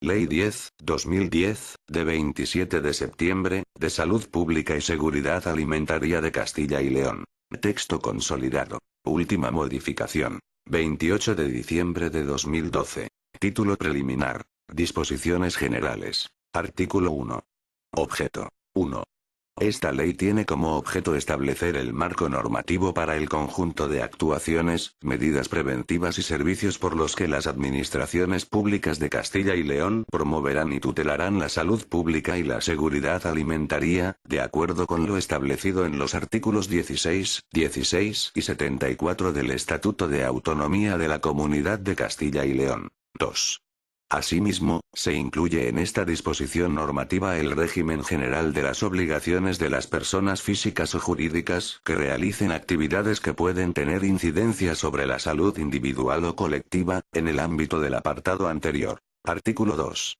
Ley 10/2010, de 27 de septiembre, de Salud Pública y Seguridad Alimentaria de Castilla y León. Texto consolidado. Última modificación. 28 de diciembre de 2012. Título preliminar. Disposiciones generales. Artículo 1. Objeto. 1. Esta ley tiene como objeto establecer el marco normativo para el conjunto de actuaciones, medidas preventivas y servicios por los que las administraciones públicas de Castilla y León promoverán y tutelarán la salud pública y la seguridad alimentaria, de acuerdo con lo establecido en los artículos 16, 16 y 74 del Estatuto de Autonomía de la Comunidad de Castilla y León. 2. Asimismo, se incluye en esta disposición normativa el régimen general de las obligaciones de las personas físicas o jurídicas que realicen actividades que pueden tener incidencia sobre la salud individual o colectiva, en el ámbito del apartado anterior. Artículo 2.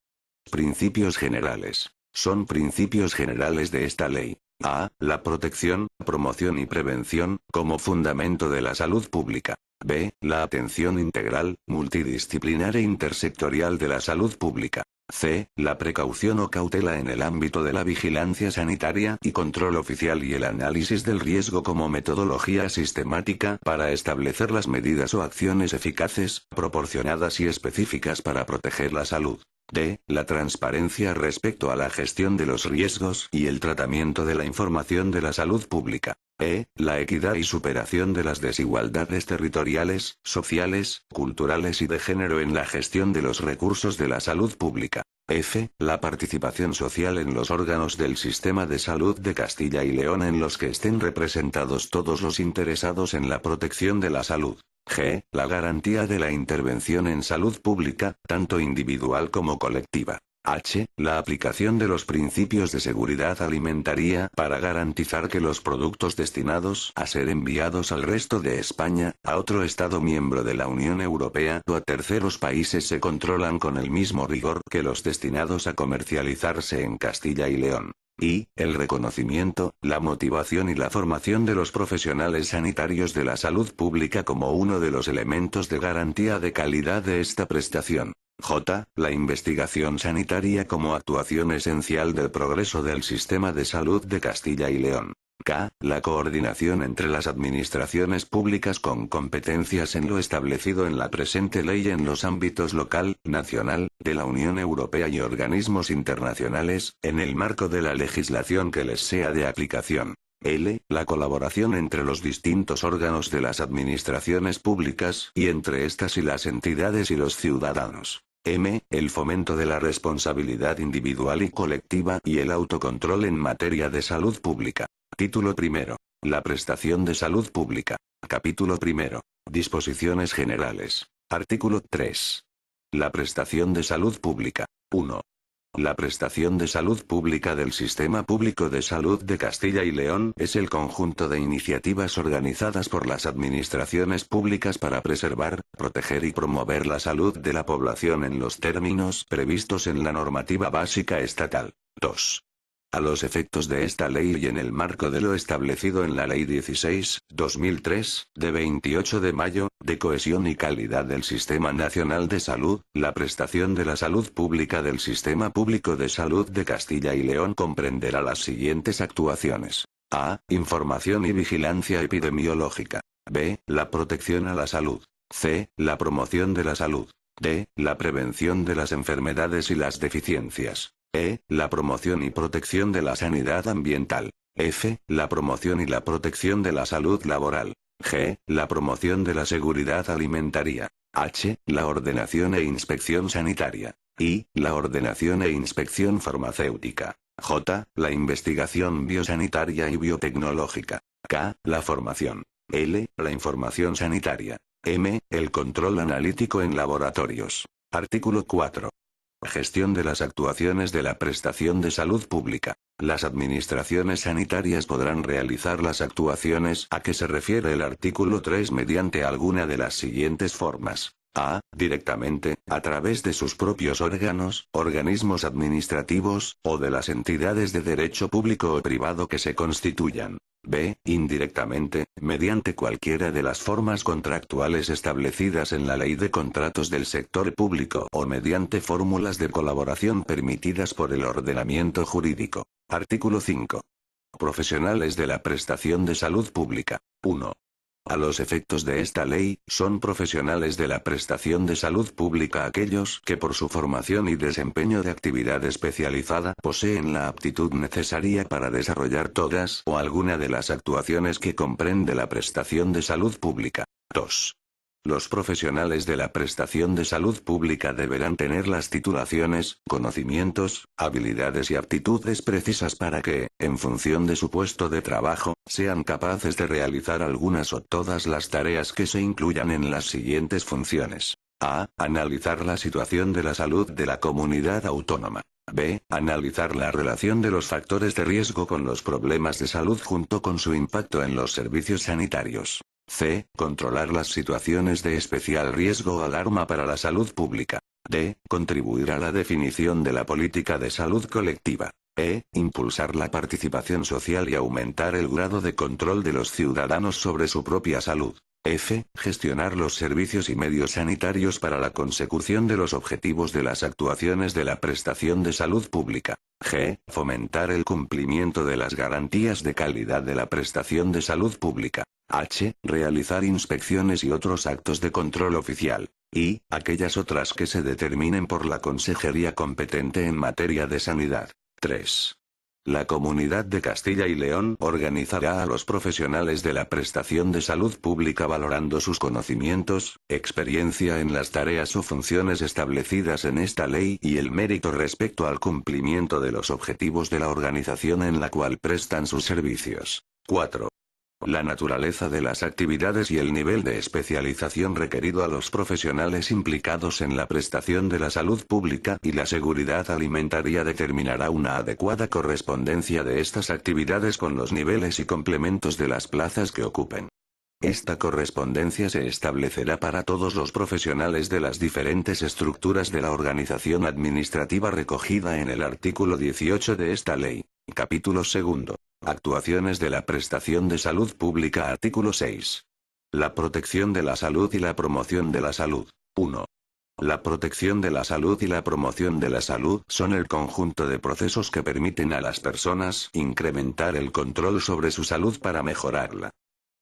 Principios generales. Son principios generales de esta ley. A. La protección, promoción y prevención, como fundamento de la salud pública. B. La atención integral, multidisciplinar e intersectorial de la salud pública. C. La precaución o cautela en el ámbito de la vigilancia sanitaria y control oficial y el análisis del riesgo como metodología sistemática para establecer las medidas o acciones eficaces, proporcionadas y específicas para proteger la salud. D. La transparencia respecto a la gestión de los riesgos y el tratamiento de la información de la salud pública. E. La equidad y superación de las desigualdades territoriales, sociales, culturales y de género en la gestión de los recursos de la salud pública. F. La participación social en los órganos del sistema de salud de Castilla y León en los que estén representados todos los interesados en la protección de la salud. G. La garantía de la intervención en salud pública, tanto individual como colectiva. H. La aplicación de los principios de seguridad alimentaria para garantizar que los productos destinados a ser enviados al resto de España, a otro Estado miembro de la Unión Europea o a terceros países se controlan con el mismo rigor que los destinados a comercializarse en Castilla y León. Y, el reconocimiento, la motivación y la formación de los profesionales sanitarios de la salud pública como uno de los elementos de garantía de calidad de esta prestación. J. La investigación sanitaria como actuación esencial del progreso del sistema de salud de Castilla y León. K. La coordinación entre las administraciones públicas con competencias en lo establecido en la presente ley en los ámbitos local, nacional, de la Unión Europea y organismos internacionales, en el marco de la legislación que les sea de aplicación. L. La colaboración entre los distintos órganos de las administraciones públicas y entre estas y las entidades y los ciudadanos. M. El fomento de la responsabilidad individual y colectiva y el autocontrol en materia de salud pública. Título primero. La prestación de salud pública. Capítulo primero. Disposiciones generales. Artículo 3. La prestación de salud pública. 1. La prestación de salud pública del Sistema Público de Salud de Castilla y León es el conjunto de iniciativas organizadas por las administraciones públicas para preservar, proteger y promover la salud de la población en los términos previstos en la normativa básica estatal. 2. A los efectos de esta ley y en el marco de lo establecido en la Ley 16/2003, de 28 de mayo, de cohesión y calidad del Sistema Nacional de Salud, la prestación de la salud pública del Sistema Público de Salud de Castilla y León comprenderá las siguientes actuaciones. A. Información y vigilancia epidemiológica. B. La protección a la salud. C. La promoción de la salud. D. La prevención de las enfermedades y las deficiencias. E. La promoción y protección de la sanidad ambiental. F. La promoción y la protección de la salud laboral. G. La promoción de la seguridad alimentaria. H. La ordenación e inspección sanitaria. I. La ordenación e inspección farmacéutica. J. La investigación biosanitaria y biotecnológica. K. La formación. L. La información sanitaria. M. El control analítico en laboratorios. Artículo 4. Gestión de las actuaciones de la prestación de salud pública. Las administraciones sanitarias podrán realizar las actuaciones a que se refiere el artículo 3 mediante alguna de las siguientes formas. A. Directamente, a través de sus propios órganos, organismos administrativos, o de las entidades de derecho público o privado que se constituyan. B. Indirectamente, mediante cualquiera de las formas contractuales establecidas en la Ley de Contratos del Sector Público o mediante fórmulas de colaboración permitidas por el ordenamiento jurídico. Artículo 5. Profesionales de la prestación de salud pública. 1. A los efectos de esta ley, son profesionales de la prestación de salud pública aquellos que por su formación y desempeño de actividad especializada poseen la aptitud necesaria para desarrollar todas o alguna de las actuaciones que comprende la prestación de salud pública. 2. Los profesionales de la prestación de salud pública deberán tener las titulaciones, conocimientos, habilidades y aptitudes precisas para que, en función de su puesto de trabajo, sean capaces de realizar algunas o todas las tareas que se incluyan en las siguientes funciones. A. Analizar la situación de la salud de la comunidad autónoma. B. Analizar la relación de los factores de riesgo con los problemas de salud junto con su impacto en los servicios sanitarios. C. Controlar las situaciones de especial riesgo o alarma para la salud pública. D. Contribuir a la definición de la política de salud colectiva. E. Impulsar la participación social y aumentar el grado de control de los ciudadanos sobre su propia salud. F. Gestionar los servicios y medios sanitarios para la consecución de los objetivos de las actuaciones de la prestación de salud pública. G. Fomentar el cumplimiento de las garantías de calidad de la prestación de salud pública. H. Realizar inspecciones y otros actos de control oficial. Y, aquellas otras que se determinen por la Consejería competente en materia de sanidad. 3. La Comunidad de Castilla y León organizará a los profesionales de la prestación de salud pública valorando sus conocimientos, experiencia en las tareas o funciones establecidas en esta ley y el mérito respecto al cumplimiento de los objetivos de la organización en la cual prestan sus servicios. 4. La naturaleza de las actividades y el nivel de especialización requerido a los profesionales implicados en la prestación de la salud pública y la seguridad alimentaria determinará una adecuada correspondencia de estas actividades con los niveles y complementos de las plazas que ocupen. Esta correspondencia se establecerá para todos los profesionales de las diferentes estructuras de la organización administrativa recogida en el artículo 18 de esta ley. Capítulo 2. Actuaciones de la prestación de salud pública. Artículo 6. La protección de la salud y la promoción de la salud. 1. La protección de la salud y la promoción de la salud son el conjunto de procesos que permiten a las personas incrementar el control sobre su salud para mejorarla.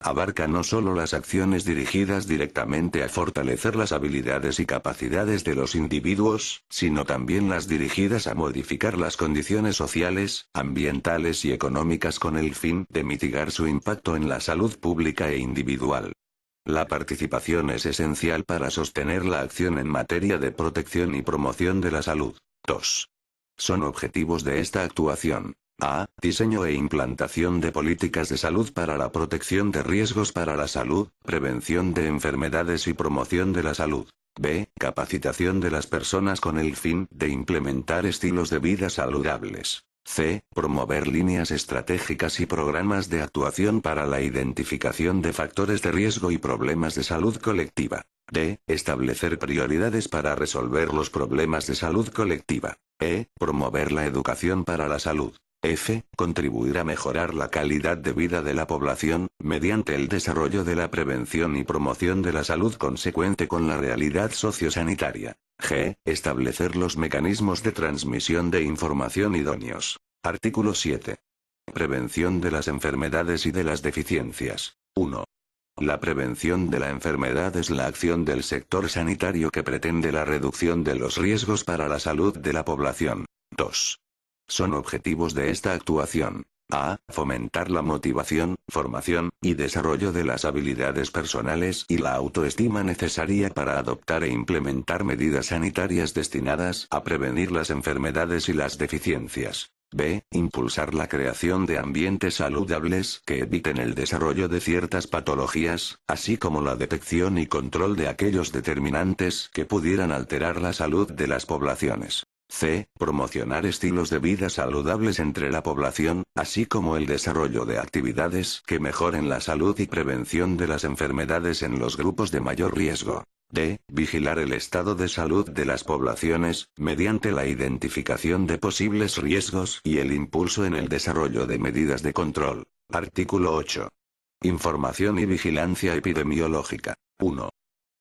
Abarca no solo las acciones dirigidas directamente a fortalecer las habilidades y capacidades de los individuos, sino también las dirigidas a modificar las condiciones sociales, ambientales y económicas con el fin de mitigar su impacto en la salud pública e individual. La participación es esencial para sostener la acción en materia de protección y promoción de la salud. 2. Son objetivos de esta actuación. A. Diseño e implantación de políticas de salud para la protección de riesgos para la salud, prevención de enfermedades y promoción de la salud. B. Capacitación de las personas con el fin de implementar estilos de vida saludables. C. Promover líneas estratégicas y programas de actuación para la identificación de factores de riesgo y problemas de salud colectiva. D. Establecer prioridades para resolver los problemas de salud colectiva. E. Promover la educación para la salud. F. Contribuir a mejorar la calidad de vida de la población, mediante el desarrollo de la prevención y promoción de la salud consecuente con la realidad sociosanitaria. G. Establecer los mecanismos de transmisión de información idóneos. Artículo 7. Prevención de las enfermedades y de las deficiencias. 1. La prevención de la enfermedad es la acción del sector sanitario que pretende la reducción de los riesgos para la salud de la población. 2. Son objetivos de esta actuación. A. Fomentar la motivación, formación, y desarrollo de las habilidades personales y la autoestima necesaria para adoptar e implementar medidas sanitarias destinadas a prevenir las enfermedades y las deficiencias. B. Impulsar la creación de ambientes saludables que eviten el desarrollo de ciertas patologías, así como la detección y control de aquellos determinantes que pudieran alterar la salud de las poblaciones. C. Promocionar estilos de vida saludables entre la población, así como el desarrollo de actividades que mejoren la salud y prevención de las enfermedades en los grupos de mayor riesgo. D. Vigilar el estado de salud de las poblaciones, mediante la identificación de posibles riesgos y el impulso en el desarrollo de medidas de control. Artículo 8. Información y vigilancia epidemiológica. 1.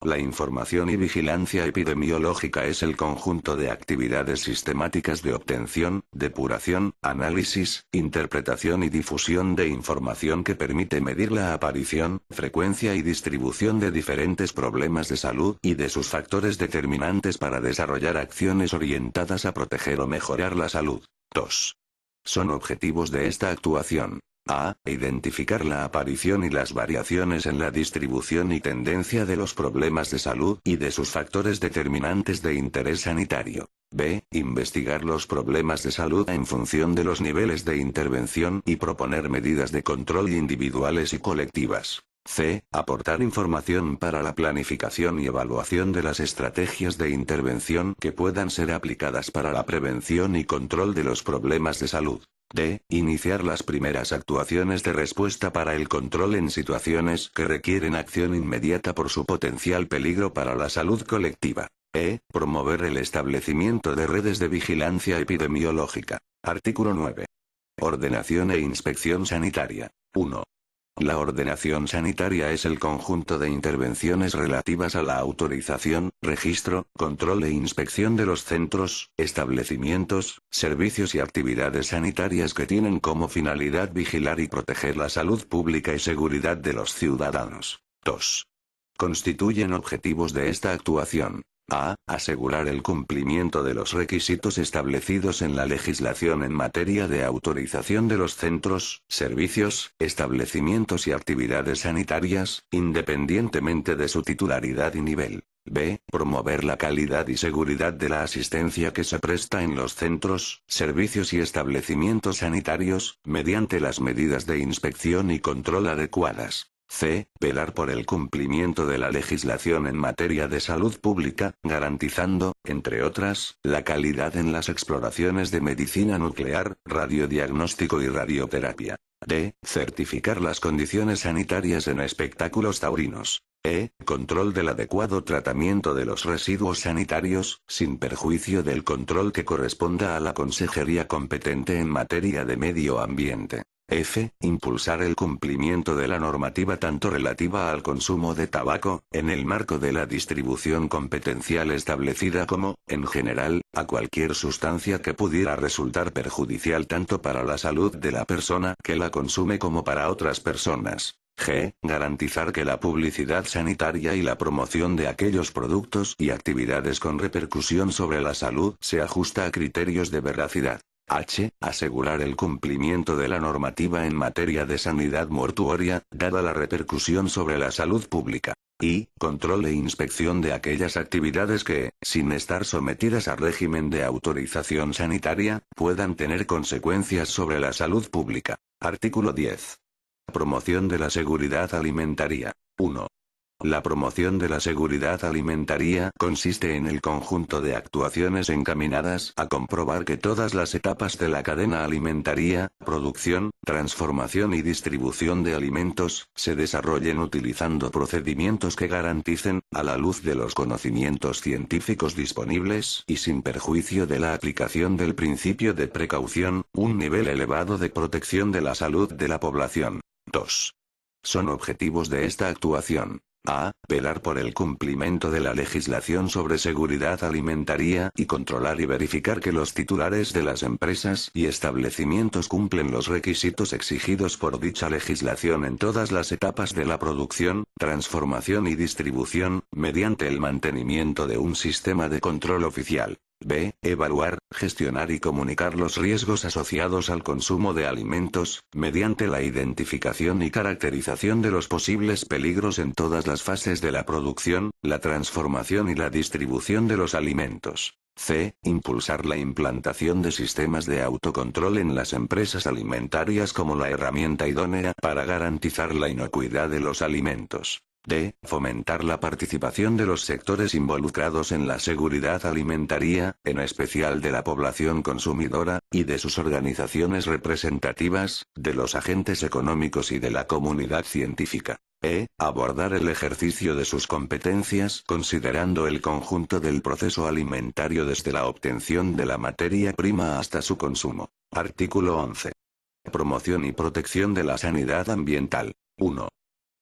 La información y vigilancia epidemiológica es el conjunto de actividades sistemáticas de obtención, depuración, análisis, interpretación y difusión de información que permite medir la aparición, frecuencia y distribución de diferentes problemas de salud y de sus factores determinantes para desarrollar acciones orientadas a proteger o mejorar la salud. 2. Son objetivos de esta actuación. A. Identificar la aparición y las variaciones en la distribución y tendencia de los problemas de salud y de sus factores determinantes de interés sanitario. B. Investigar los problemas de salud en función de los niveles de intervención y proponer medidas de control individuales y colectivas. C. Aportar información para la planificación y evaluación de las estrategias de intervención que puedan ser aplicadas para la prevención y control de los problemas de salud. D. Iniciar las primeras actuaciones de respuesta para el control en situaciones que requieren acción inmediata por su potencial peligro para la salud colectiva. E. Promover el establecimiento de redes de vigilancia epidemiológica. Artículo 9. Ordenación e inspección sanitaria. 1. La ordenación sanitaria es el conjunto de intervenciones relativas a la autorización, registro, control e inspección de los centros, establecimientos, servicios y actividades sanitarias que tienen como finalidad vigilar y proteger la salud pública y seguridad de los ciudadanos. 2. Constituyen objetivos de esta actuación. A. Asegurar el cumplimiento de los requisitos establecidos en la legislación en materia de autorización de los centros, servicios, establecimientos y actividades sanitarias, independientemente de su titularidad y nivel. B. Promover la calidad y seguridad de la asistencia que se presta en los centros, servicios y establecimientos sanitarios, mediante las medidas de inspección y control adecuadas. C. Velar por el cumplimiento de la legislación en materia de salud pública, garantizando, entre otras, la calidad en las exploraciones de medicina nuclear, radiodiagnóstico y radioterapia. D. Certificar las condiciones sanitarias en espectáculos taurinos. E. Control del adecuado tratamiento de los residuos sanitarios, sin perjuicio del control que corresponda a la consejería competente en materia de medio ambiente. F. Impulsar el cumplimiento de la normativa tanto relativa al consumo de tabaco, en el marco de la distribución competencial establecida como, en general, a cualquier sustancia que pudiera resultar perjudicial tanto para la salud de la persona que la consume como para otras personas. G. Garantizar que la publicidad sanitaria y la promoción de aquellos productos y actividades con repercusión sobre la salud se ajusta a criterios de veracidad. H. Asegurar el cumplimiento de la normativa en materia de sanidad mortuoria, dada la repercusión sobre la salud pública. I. Control e inspección de aquellas actividades que, sin estar sometidas a régimen de autorización sanitaria, puedan tener consecuencias sobre la salud pública. Artículo 10. Promoción de la seguridad alimentaria. 1. La promoción de la seguridad alimentaria consiste en el conjunto de actuaciones encaminadas a comprobar que todas las etapas de la cadena alimentaria, producción, transformación y distribución de alimentos, se desarrollen utilizando procedimientos que garanticen, a la luz de los conocimientos científicos disponibles y sin perjuicio de la aplicación del principio de precaución, un nivel elevado de protección de la salud de la población. 2. Son objetivos de esta actuación. A. Velar por el cumplimiento de la legislación sobre seguridad alimentaria y controlar y verificar que los titulares de las empresas y establecimientos cumplen los requisitos exigidos por dicha legislación en todas las etapas de la producción, transformación y distribución, mediante el mantenimiento de un sistema de control oficial. B. Evaluar, gestionar y comunicar los riesgos asociados al consumo de alimentos, mediante la identificación y caracterización de los posibles peligros en todas las fases de la producción, la transformación y la distribución de los alimentos. C. Impulsar la implantación de sistemas de autocontrol en las empresas alimentarias como la herramienta idónea para garantizar la inocuidad de los alimentos. D. Fomentar la participación de los sectores involucrados en la seguridad alimentaria, en especial de la población consumidora, y de sus organizaciones representativas, de los agentes económicos y de la comunidad científica. E. Abordar el ejercicio de sus competencias considerando el conjunto del proceso alimentario desde la obtención de la materia prima hasta su consumo. Artículo 11. Promoción y protección de la sanidad ambiental. 1.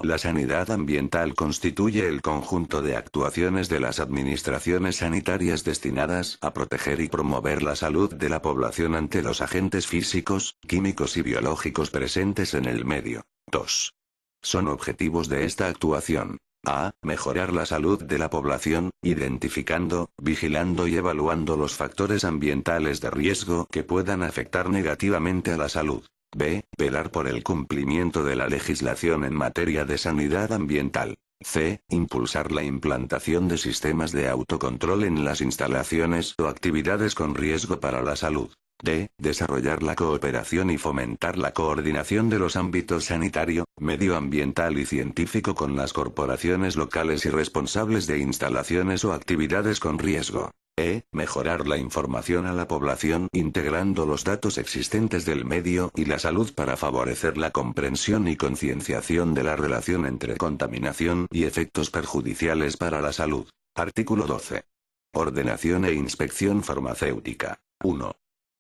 La sanidad ambiental constituye el conjunto de actuaciones de las administraciones sanitarias destinadas a proteger y promover la salud de la población ante los agentes físicos, químicos y biológicos presentes en el medio. 2. Son objetivos de esta actuación. A. Mejorar la salud de la población, identificando, vigilando y evaluando los factores ambientales de riesgo que puedan afectar negativamente a la salud. B. Velar por el cumplimiento de la legislación en materia de sanidad ambiental. C. Impulsar la implantación de sistemas de autocontrol en las instalaciones o actividades con riesgo para la salud. D. Desarrollar la cooperación y fomentar la coordinación de los ámbitos sanitario, medioambiental y científico con las corporaciones locales y responsables de instalaciones o actividades con riesgo. E. Mejorar la información a la población integrando los datos existentes del medio y la salud para favorecer la comprensión y concienciación de la relación entre contaminación y efectos perjudiciales para la salud. Artículo 12. Ordenación e inspección farmacéutica. 1.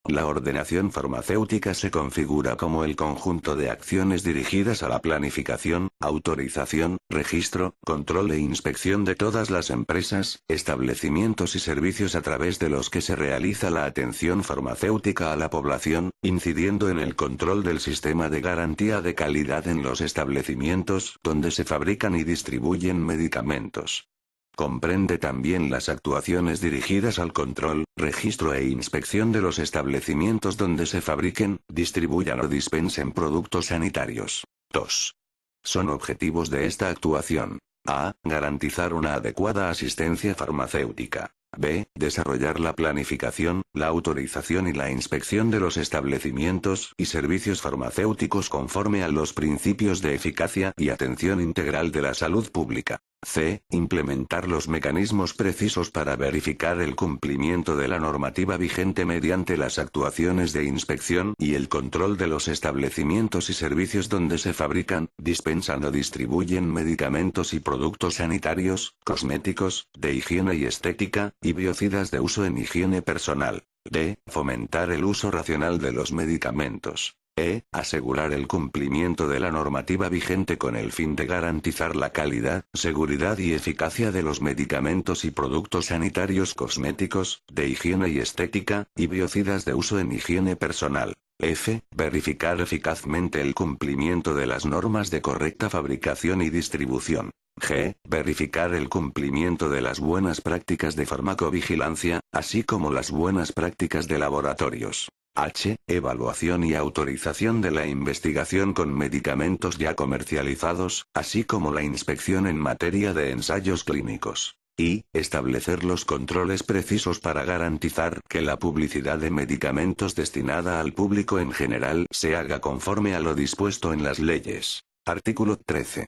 La ordenación farmacéutica se configura como el conjunto de acciones dirigidas a la planificación, autorización, registro, control e inspección de todas las empresas, establecimientos y servicios a través de los que se realiza la atención farmacéutica a la población, incidiendo en el control del sistema de garantía de calidad en los establecimientos donde se fabrican y distribuyen medicamentos. Comprende también las actuaciones dirigidas al control, registro e inspección de los establecimientos donde se fabriquen, distribuyan o dispensen productos sanitarios. 2. Son objetivos de esta actuación. A. Garantizar una adecuada asistencia farmacéutica. B. Desarrollar la planificación, la autorización y la inspección de los establecimientos y servicios farmacéuticos conforme a los principios de eficacia y atención integral de la salud pública. C. Implementar los mecanismos precisos para verificar el cumplimiento de la normativa vigente mediante las actuaciones de inspección y el control de los establecimientos y servicios donde se fabrican, dispensan o distribuyen medicamentos y productos sanitarios, cosméticos, de higiene y estética, y biocidas de uso en higiene personal. D. Fomentar el uso racional de los medicamentos. E. Asegurar el cumplimiento de la normativa vigente con el fin de garantizar la calidad, seguridad y eficacia de los medicamentos y productos sanitarios cosméticos, de higiene y estética, y biocidas de uso en higiene personal. F. Verificar eficazmente el cumplimiento de las normas de correcta fabricación y distribución. G. Verificar el cumplimiento de las buenas prácticas de farmacovigilancia, así como las buenas prácticas de laboratorios. H. Evaluación y autorización de la investigación con medicamentos ya comercializados, así como la inspección en materia de ensayos clínicos. I. Establecer los controles precisos para garantizar que la publicidad de medicamentos destinada al público en general se haga conforme a lo dispuesto en las leyes. Artículo 13.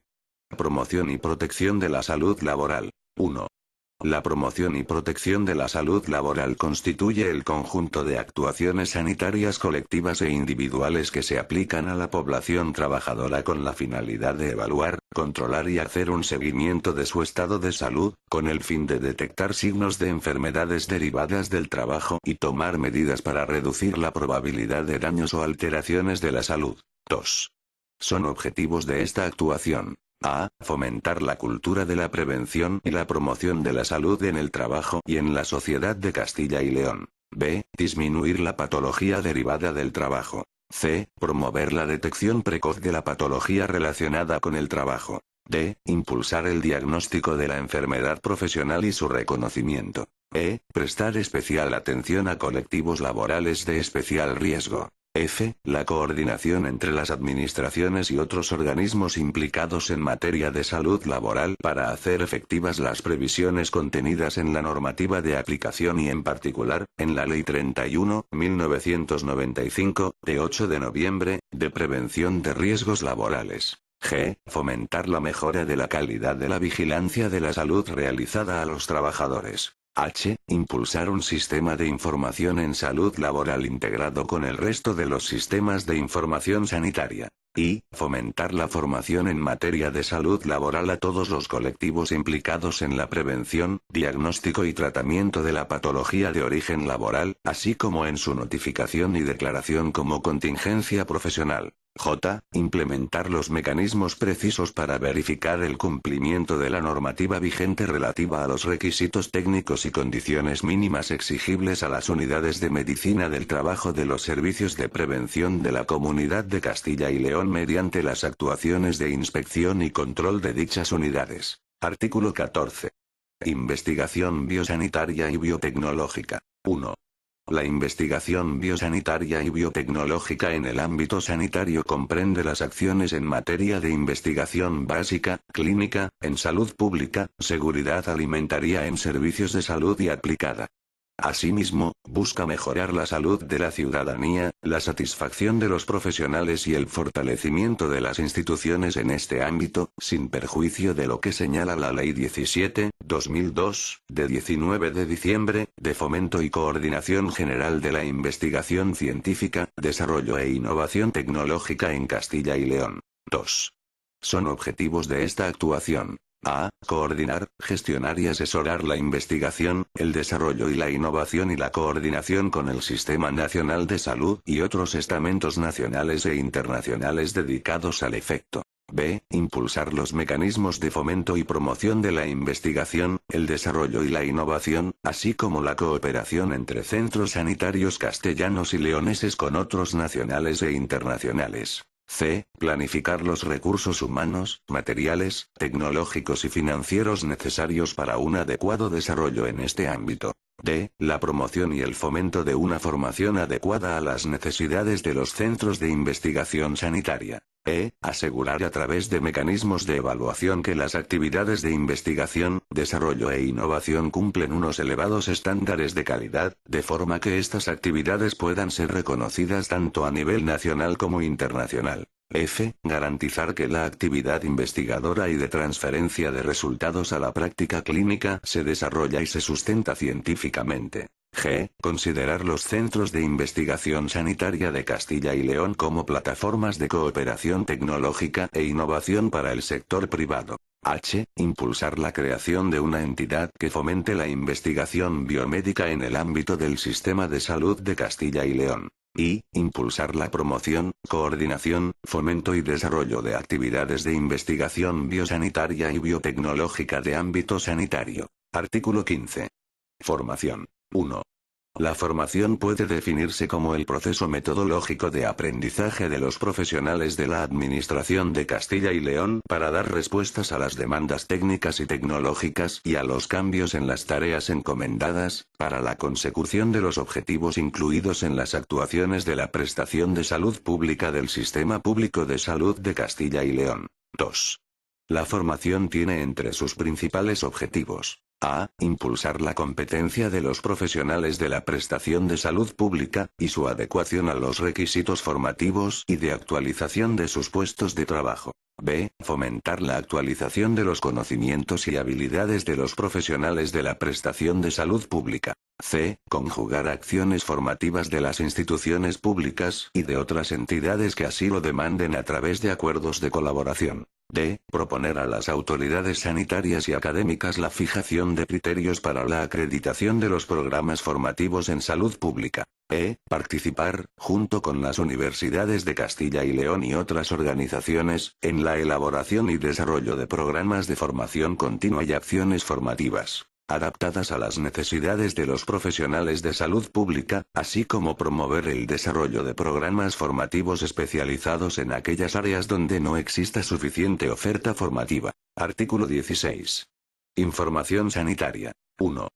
Promoción y protección de la salud laboral. 1. La promoción y protección de la salud laboral constituye el conjunto de actuaciones sanitarias colectivas e individuales que se aplican a la población trabajadora con la finalidad de evaluar, controlar y hacer un seguimiento de su estado de salud, con el fin de detectar signos de enfermedades derivadas del trabajo y tomar medidas para reducir la probabilidad de daños o alteraciones de la salud. 2. Son objetivos de esta actuación. A. Fomentar la cultura de la prevención y la promoción de la salud en el trabajo y en la sociedad de Castilla y León. B. Disminuir la patología derivada del trabajo. C. Promover la detección precoz de la patología relacionada con el trabajo. D. Impulsar el diagnóstico de la enfermedad profesional y su reconocimiento. E. Prestar especial atención a colectivos laborales de especial riesgo. F. La coordinación entre las administraciones y otros organismos implicados en materia de salud laboral para hacer efectivas las previsiones contenidas en la normativa de aplicación y en particular, en la Ley 31/1995, de 8 de noviembre, de prevención de riesgos laborales. G. Fomentar la mejora de la calidad de la vigilancia de la salud realizada a los trabajadores. H. Impulsar un sistema de información en salud laboral integrado con el resto de los sistemas de información sanitaria. Y, fomentar la formación en materia de salud laboral a todos los colectivos implicados en la prevención, diagnóstico y tratamiento de la patología de origen laboral, así como en su notificación y declaración como contingencia profesional. J. Implementar los mecanismos precisos para verificar el cumplimiento de la normativa vigente relativa a los requisitos técnicos y condiciones mínimas exigibles a las unidades de medicina del trabajo de los servicios de prevención de la Comunidad de Castilla y León mediante las actuaciones de inspección y control de dichas unidades. Artículo 14. Investigación biosanitaria y biotecnológica. 1. La investigación biosanitaria y biotecnológica en el ámbito sanitario comprende las acciones en materia de investigación básica, clínica, en salud pública, seguridad alimentaria en servicios de salud y aplicada. Asimismo, busca mejorar la salud de la ciudadanía, la satisfacción de los profesionales y el fortalecimiento de las instituciones en este ámbito, sin perjuicio de lo que señala la Ley 17/2002, de 19 de diciembre, de Fomento y Coordinación General de la Investigación Científica, Desarrollo e Innovación Tecnológica en Castilla y León. 2. Son objetivos de esta actuación. A. Coordinar, gestionar y asesorar la investigación, el desarrollo y la innovación y la coordinación con el Sistema Nacional de Salud y otros estamentos nacionales e internacionales dedicados al efecto. B. Impulsar los mecanismos de fomento y promoción de la investigación, el desarrollo y la innovación, así como la cooperación entre centros sanitarios castellanos y leoneses con otros nacionales e internacionales. C. Planificar los recursos humanos, materiales, tecnológicos y financieros necesarios para un adecuado desarrollo en este ámbito. D. La promoción y el fomento de una formación adecuada a las necesidades de los centros de investigación sanitaria. E. Asegurar a través de mecanismos de evaluación que las actividades de investigación, desarrollo e innovación cumplen unos elevados estándares de calidad, de forma que estas actividades puedan ser reconocidas tanto a nivel nacional como internacional. F. Garantizar que la actividad investigadora y de transferencia de resultados a la práctica clínica se desarrolla y se sustenta científicamente. G. Considerar los centros de investigación sanitaria de Castilla y León como plataformas de cooperación tecnológica e innovación para el sector privado. H. Impulsar la creación de una entidad que fomente la investigación biomédica en el ámbito del sistema de salud de Castilla y León. I. Impulsar la promoción, coordinación, fomento y desarrollo de actividades de investigación biosanitaria y biotecnológica de ámbito sanitario. Artículo 15. Formación. 1. La formación puede definirse como el proceso metodológico de aprendizaje de los profesionales de la Administración de Castilla y León para dar respuestas a las demandas técnicas y tecnológicas y a los cambios en las tareas encomendadas, para la consecución de los objetivos incluidos en las actuaciones de la prestación de salud pública del Sistema Público de Salud de Castilla y León. 2. La formación tiene entre sus principales objetivos: a. Impulsar la competencia de los profesionales de la prestación de salud pública, y su adecuación a los requisitos formativos y de actualización de sus puestos de trabajo. B. Fomentar la actualización de los conocimientos y habilidades de los profesionales de la prestación de salud pública. C. Conjugar acciones formativas de las instituciones públicas y de otras entidades que así lo demanden a través de acuerdos de colaboración. D. Proponer a las autoridades sanitarias y académicas la fijación de criterios para la acreditación de los programas formativos en salud pública. E. Participar, junto con las universidades de Castilla y León y otras organizaciones, en la elaboración y desarrollo de programas de formación continua y acciones formativas adaptadas a las necesidades de los profesionales de salud pública, así como promover el desarrollo de programas formativos especializados en aquellas áreas donde no exista suficiente oferta formativa. Artículo 16. Información sanitaria. 1.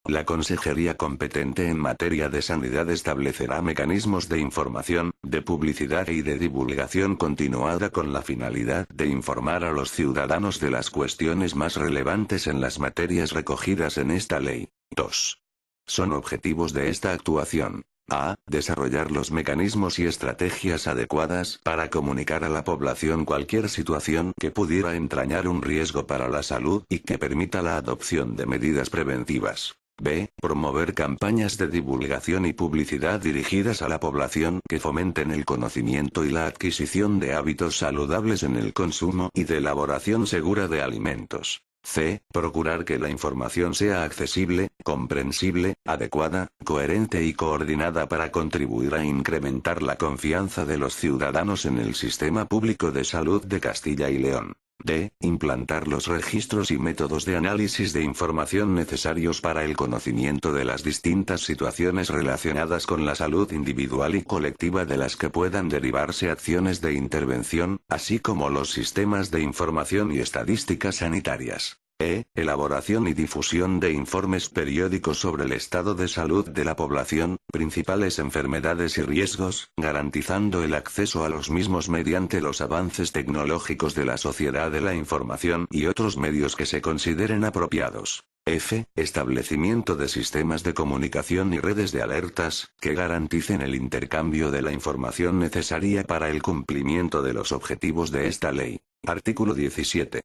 La Consejería competente en materia de sanidad establecerá mecanismos de información, de publicidad y de divulgación continuada con la finalidad de informar a los ciudadanos de las cuestiones más relevantes en las materias recogidas en esta ley. 2. Son objetivos de esta actuación: a. Desarrollar los mecanismos y estrategias adecuadas para comunicar a la población cualquier situación que pudiera entrañar un riesgo para la salud y que permita la adopción de medidas preventivas. B. Promover campañas de divulgación y publicidad dirigidas a la población que fomenten el conocimiento y la adquisición de hábitos saludables en el consumo y de elaboración segura de alimentos. C. Procurar que la información sea accesible, comprensible, adecuada, coherente y coordinada para contribuir a incrementar la confianza de los ciudadanos en el sistema público de salud de Castilla y León. D. Implantar los registros y métodos de análisis de información necesarios para el conocimiento de las distintas situaciones relacionadas con la salud individual y colectiva de las que puedan derivarse acciones de intervención, así como los sistemas de información y estadísticas sanitarias. E. Elaboración y difusión de informes periódicos sobre el estado de salud de la población, principales enfermedades y riesgos, garantizando el acceso a los mismos mediante los avances tecnológicos de la sociedad de la información y otros medios que se consideren apropiados. F. Establecimiento de sistemas de comunicación y redes de alertas, que garanticen el intercambio de la información necesaria para el cumplimiento de los objetivos de esta ley. Artículo 17.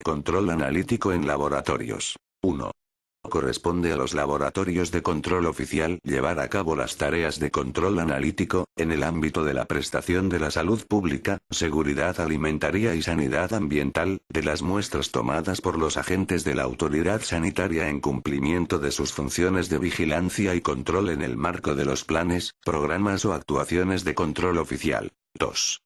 Control analítico en laboratorios. 1. Corresponde a los laboratorios de control oficial llevar a cabo las tareas de control analítico, en el ámbito de la prestación de la salud pública, seguridad alimentaria y sanidad ambiental, de las muestras tomadas por los agentes de la autoridad sanitaria en cumplimiento de sus funciones de vigilancia y control en el marco de los planes, programas o actuaciones de control oficial. 2.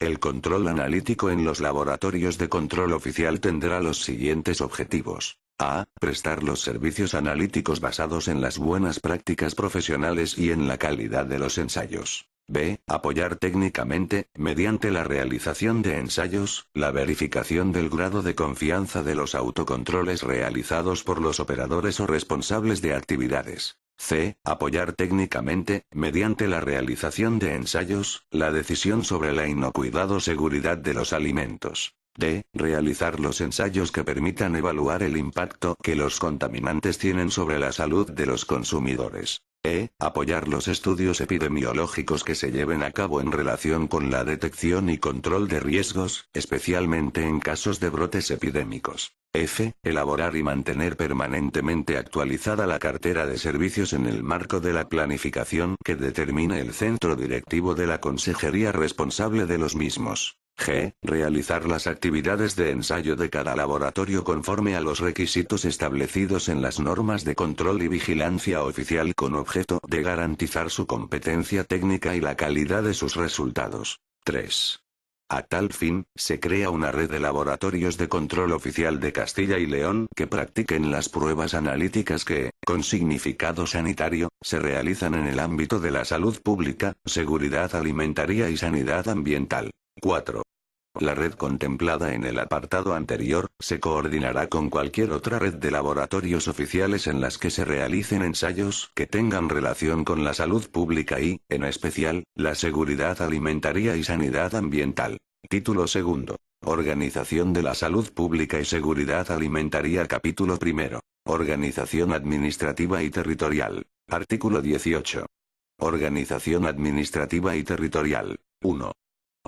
El control analítico en los laboratorios de control oficial tendrá los siguientes objetivos. A. Prestar los servicios analíticos basados en las buenas prácticas profesionales y en la calidad de los ensayos. B. Apoyar técnicamente, mediante la realización de ensayos, la verificación del grado de confianza de los autocontroles realizados por los operadores o responsables de actividades. C. Apoyar técnicamente, mediante la realización de ensayos, la decisión sobre la inocuidad o seguridad de los alimentos. D. Realizar los ensayos que permitan evaluar el impacto que los contaminantes tienen sobre la salud de los consumidores. E. Apoyar los estudios epidemiológicos que se lleven a cabo en relación con la detección y control de riesgos, especialmente en casos de brotes epidémicos. F. Elaborar y mantener permanentemente actualizada la cartera de servicios en el marco de la planificación que determine el centro directivo de la consejería responsable de los mismos. G. Realizar las actividades de ensayo de cada laboratorio conforme a los requisitos establecidos en las normas de control y vigilancia oficial con objeto de garantizar su competencia técnica y la calidad de sus resultados. 3. A tal fin, se crea una red de laboratorios de control oficial de Castilla y León que practiquen las pruebas analíticas que, con significado sanitario, se realizan en el ámbito de la salud pública, seguridad alimentaria y sanidad ambiental. 4. La red contemplada en el apartado anterior, se coordinará con cualquier otra red de laboratorios oficiales en las que se realicen ensayos que tengan relación con la salud pública y, en especial, la seguridad alimentaria y sanidad ambiental. Título segundo. Organización de la salud pública y seguridad alimentaria. Capítulo primero. Organización administrativa y territorial. Artículo 18. Organización administrativa y territorial. 1.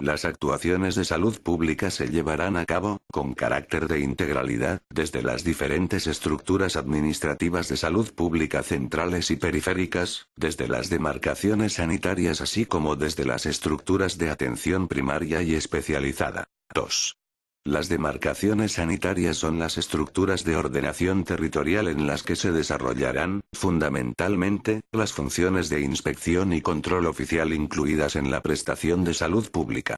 Las actuaciones de salud pública se llevarán a cabo, con carácter de integralidad, desde las diferentes estructuras administrativas de salud pública centrales y periféricas, desde las demarcaciones sanitarias así como desde las estructuras de atención primaria y especializada. 2. Las demarcaciones sanitarias son las estructuras de ordenación territorial en las que se desarrollarán, fundamentalmente, las funciones de inspección y control oficial incluidas en la prestación de salud pública.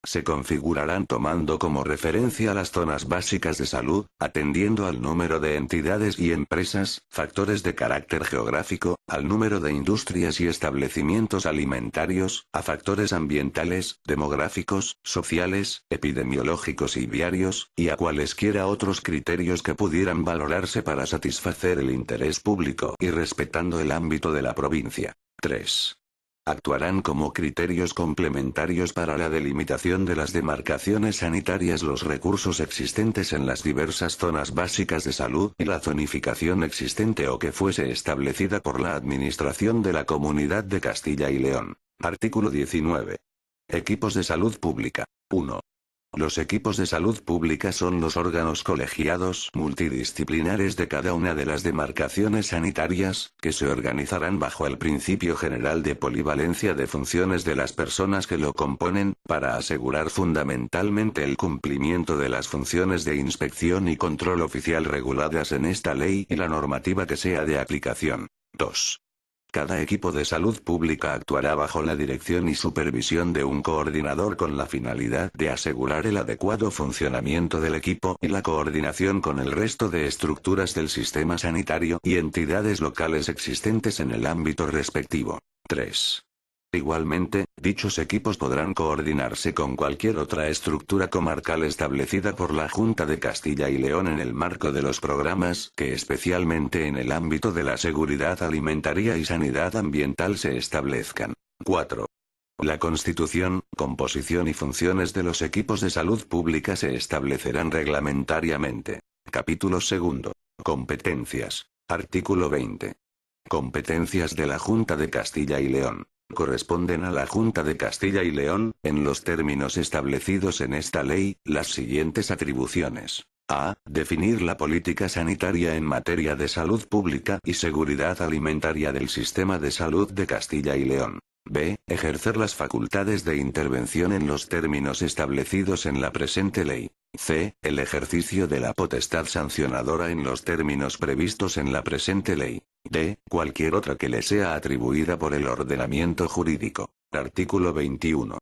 Se configurarán tomando como referencia las zonas básicas de salud, atendiendo al número de entidades y empresas, factores de carácter geográfico, al número de industrias y establecimientos alimentarios, a factores ambientales, demográficos, sociales, epidemiológicos y viarios, y a cualesquiera otros criterios que pudieran valorarse para satisfacer el interés público y respetando el ámbito de la provincia. 3. Actuarán como criterios complementarios para la delimitación de las demarcaciones sanitarias los recursos existentes en las diversas zonas básicas de salud y la zonificación existente o que fuese establecida por la Administración de la Comunidad de Castilla y León. Artículo 19. Equipos de salud pública. 1. Los equipos de salud pública son los órganos colegiados multidisciplinares de cada una de las demarcaciones sanitarias, que se organizarán bajo el principio general de polivalencia de funciones de las personas que lo componen, para asegurar fundamentalmente el cumplimiento de las funciones de inspección y control oficial reguladas en esta ley y la normativa que sea de aplicación. 2. Cada equipo de salud pública actuará bajo la dirección y supervisión de un coordinador con la finalidad de asegurar el adecuado funcionamiento del equipo y la coordinación con el resto de estructuras del sistema sanitario y entidades locales existentes en el ámbito respectivo. 3. Igualmente, dichos equipos podrán coordinarse con cualquier otra estructura comarcal establecida por la Junta de Castilla y León en el marco de los programas que especialmente en el ámbito de la seguridad alimentaria y sanidad ambiental se establezcan. 4. La constitución, composición y funciones de los equipos de salud pública se establecerán reglamentariamente. Capítulo 2. Competencias. Artículo 20. Competencias de la Junta de Castilla y León. Corresponden a la Junta de Castilla y León, en los términos establecidos en esta ley, las siguientes atribuciones. A. Definir la política sanitaria en materia de salud pública y seguridad alimentaria del sistema de salud de Castilla y León. B. Ejercer las facultades de intervención en los términos establecidos en la presente ley. C. El ejercicio de la potestad sancionadora en los términos previstos en la presente ley. D. Cualquier otra que le sea atribuida por el ordenamiento jurídico. Artículo 21.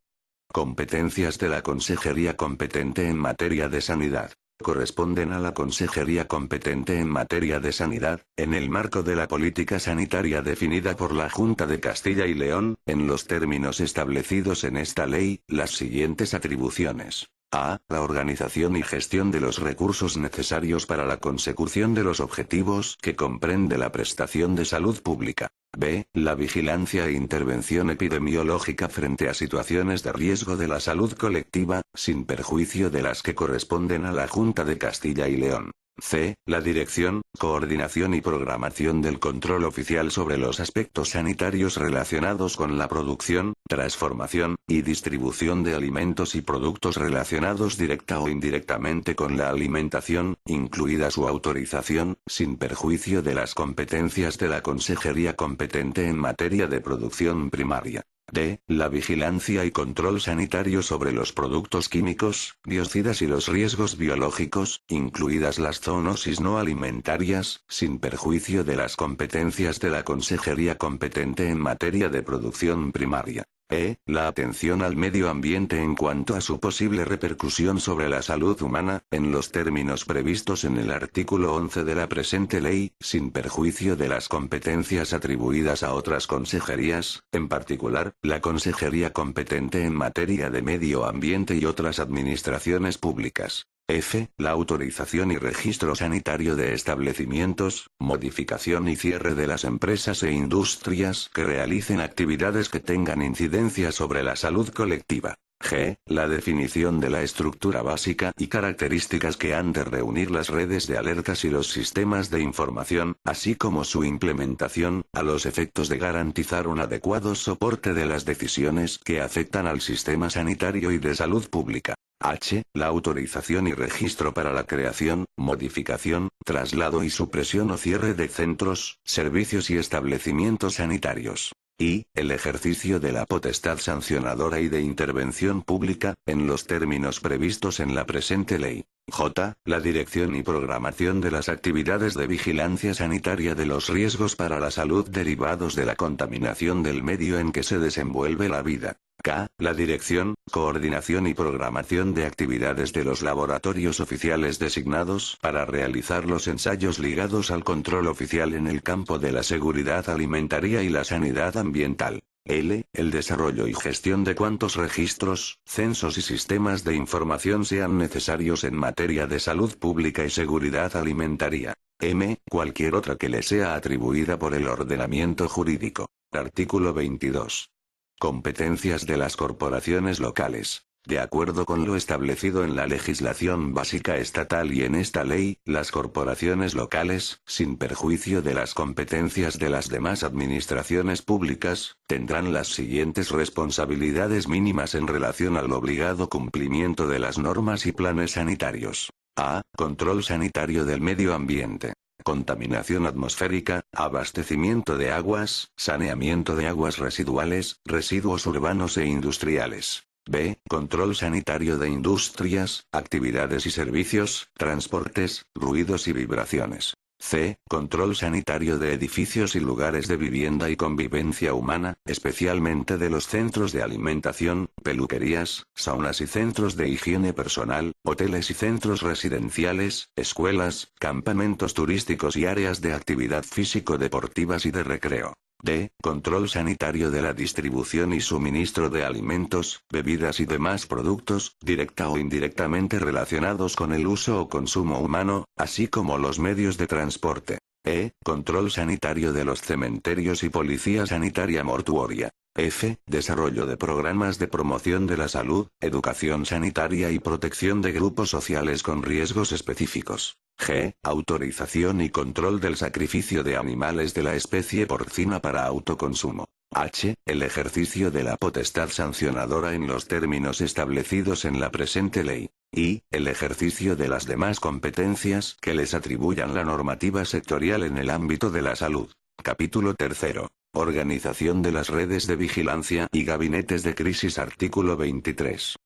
Competencias de la Consejería competente en materia de sanidad. Corresponden a la Consejería competente en materia de sanidad, en el marco de la política sanitaria definida por la Junta de Castilla y León, en los términos establecidos en esta ley, las siguientes atribuciones. A. La organización y gestión de los recursos necesarios para la consecución de los objetivos que comprende la prestación de salud pública. B. La vigilancia e intervención epidemiológica frente a situaciones de riesgo de la salud colectiva, sin perjuicio de las que corresponden a la Junta de Castilla y León. C. La dirección, coordinación y programación del control oficial sobre los aspectos sanitarios relacionados con la producción, transformación, y distribución de alimentos y productos relacionados directa o indirectamente con la alimentación, incluida su autorización, sin perjuicio de las competencias de la Consejería competente en materia de producción primaria. D. La vigilancia y control sanitario sobre los productos químicos, biocidas y los riesgos biológicos, incluidas las zoonosis no alimentarias, sin perjuicio de las competencias de la Consejería competente en materia de producción primaria. E. La atención al medio ambiente en cuanto a su posible repercusión sobre la salud humana, en los términos previstos en el artículo 11 de la presente ley, sin perjuicio de las competencias atribuidas a otras consejerías, en particular, la Consejería competente en materia de medio ambiente y otras administraciones públicas. F. La autorización y registro sanitario de establecimientos, modificación y cierre de las empresas e industrias que realicen actividades que tengan incidencia sobre la salud colectiva. G. La definición de la estructura básica y características que han de reunir las redes de alertas y los sistemas de información, así como su implementación, a los efectos de garantizar un adecuado soporte de las decisiones que afectan al sistema sanitario y de salud pública. H. La autorización y registro para la creación, modificación, traslado y supresión o cierre de centros, servicios y establecimientos sanitarios. I. El ejercicio de la potestad sancionadora y de intervención pública, en los términos previstos en la presente ley. J. La dirección y programación de las actividades de vigilancia sanitaria de los riesgos para la salud derivados de la contaminación del medio en que se desenvuelve la vida. K. La dirección, coordinación y programación de actividades de los laboratorios oficiales designados para realizar los ensayos ligados al control oficial en el campo de la seguridad alimentaria y la sanidad ambiental. L. El desarrollo y gestión de cuantos registros, censos y sistemas de información sean necesarios en materia de salud pública y seguridad alimentaria. M. Cualquier otra que le sea atribuida por el ordenamiento jurídico. Artículo 22. Competencias de las corporaciones locales. De acuerdo con lo establecido en la legislación básica estatal y en esta ley, las corporaciones locales, sin perjuicio de las competencias de las demás administraciones públicas, tendrán las siguientes responsabilidades mínimas en relación al obligado cumplimiento de las normas y planes sanitarios. A. Control sanitario del medio ambiente. Contaminación atmosférica, abastecimiento de aguas, saneamiento de aguas residuales, residuos urbanos e industriales. B. Control sanitario de industrias, actividades y servicios, transportes, ruidos y vibraciones. C. Control sanitario de edificios y lugares de vivienda y convivencia humana, especialmente de los centros de alimentación, peluquerías, saunas y centros de higiene personal, hoteles y centros residenciales, escuelas, campamentos turísticos y áreas de actividad físico-deportivas y de recreo. D. Control sanitario de la distribución y suministro de alimentos, bebidas y demás productos, directa o indirectamente relacionados con el uso o consumo humano, así como los medios de transporte. E. Control sanitario de los cementerios y policía sanitaria mortuoria. F. Desarrollo de programas de promoción de la salud, educación sanitaria y protección de grupos sociales con riesgos específicos. G. Autorización y control del sacrificio de animales de la especie porcina para autoconsumo. H. El ejercicio de la potestad sancionadora en los términos establecidos en la presente ley. I. El ejercicio de las demás competencias que les atribuyan la normativa sectorial en el ámbito de la salud. Capítulo 3. Organización de las redes de vigilancia y gabinetes de crisis. Artículo 23.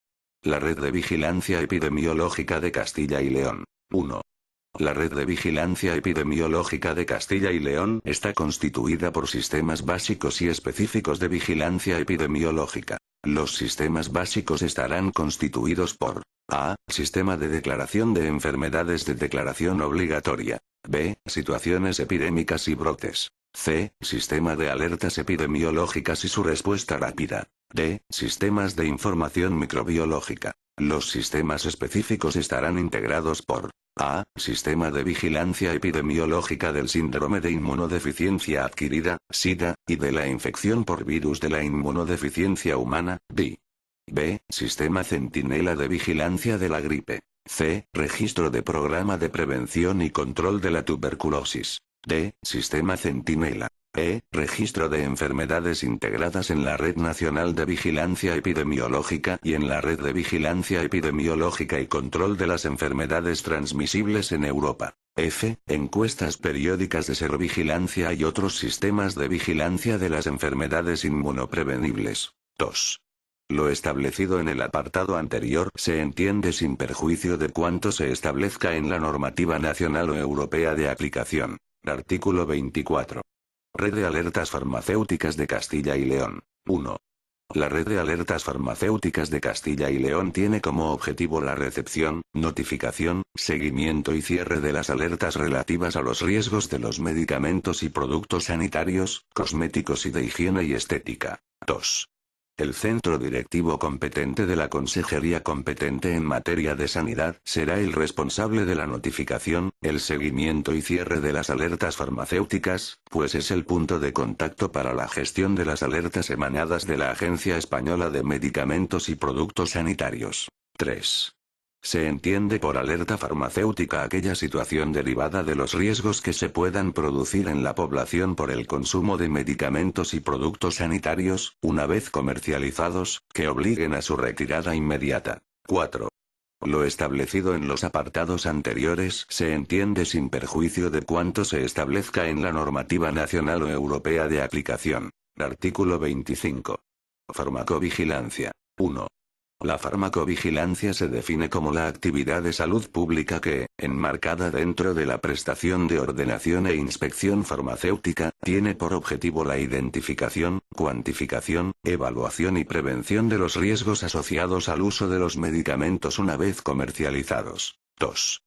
La Red de Vigilancia Epidemiológica de Castilla y León. 1. La Red de Vigilancia Epidemiológica de Castilla y León está constituida por sistemas básicos y específicos de vigilancia epidemiológica. Los sistemas básicos estarán constituidos por A. Sistema de declaración de enfermedades de declaración obligatoria. B. Situaciones epidémicas y brotes. C. Sistema de alertas epidemiológicas y su respuesta rápida. D. Sistemas de información microbiológica. Los sistemas específicos estarán integrados por A. Sistema de vigilancia epidemiológica del síndrome de inmunodeficiencia adquirida, SIDA, y de la infección por virus de la inmunodeficiencia humana, VI. B. Sistema centinela de vigilancia de la gripe. C. Registro de programa de prevención y control de la tuberculosis. D. Sistema centinela. E. Registro de enfermedades integradas en la Red Nacional de Vigilancia Epidemiológica y en la Red de Vigilancia Epidemiológica y Control de las Enfermedades Transmisibles en Europa. F. Encuestas periódicas de servigilancia y otros sistemas de vigilancia de las enfermedades inmunoprevenibles. 2. Lo establecido en el apartado anterior se entiende sin perjuicio de cuanto se establezca en la normativa nacional o europea de aplicación. Artículo 24. Red de Alertas Farmacéuticas de Castilla y León. 1. La Red de Alertas Farmacéuticas de Castilla y León tiene como objetivo la recepción, notificación, seguimiento y cierre de las alertas relativas a los riesgos de los medicamentos y productos sanitarios, cosméticos y de higiene y estética. 2. El centro directivo competente de la consejería competente en materia de sanidad será el responsable de la notificación, el seguimiento y cierre de las alertas farmacéuticas, pues es el punto de contacto para la gestión de las alertas emanadas de la Agencia Española de Medicamentos y Productos Sanitarios. 3. Se entiende por alerta farmacéutica aquella situación derivada de los riesgos que se puedan producir en la población por el consumo de medicamentos y productos sanitarios, una vez comercializados, que obliguen a su retirada inmediata. 4. Lo establecido en los apartados anteriores se entiende sin perjuicio de cuanto se establezca en la normativa nacional o europea de aplicación. Artículo 25. Farmacovigilancia. 1. La farmacovigilancia se define como la actividad de salud pública que, enmarcada dentro de la prestación de ordenación e inspección farmacéutica, tiene por objetivo la identificación, cuantificación, evaluación y prevención de los riesgos asociados al uso de los medicamentos una vez comercializados. 2.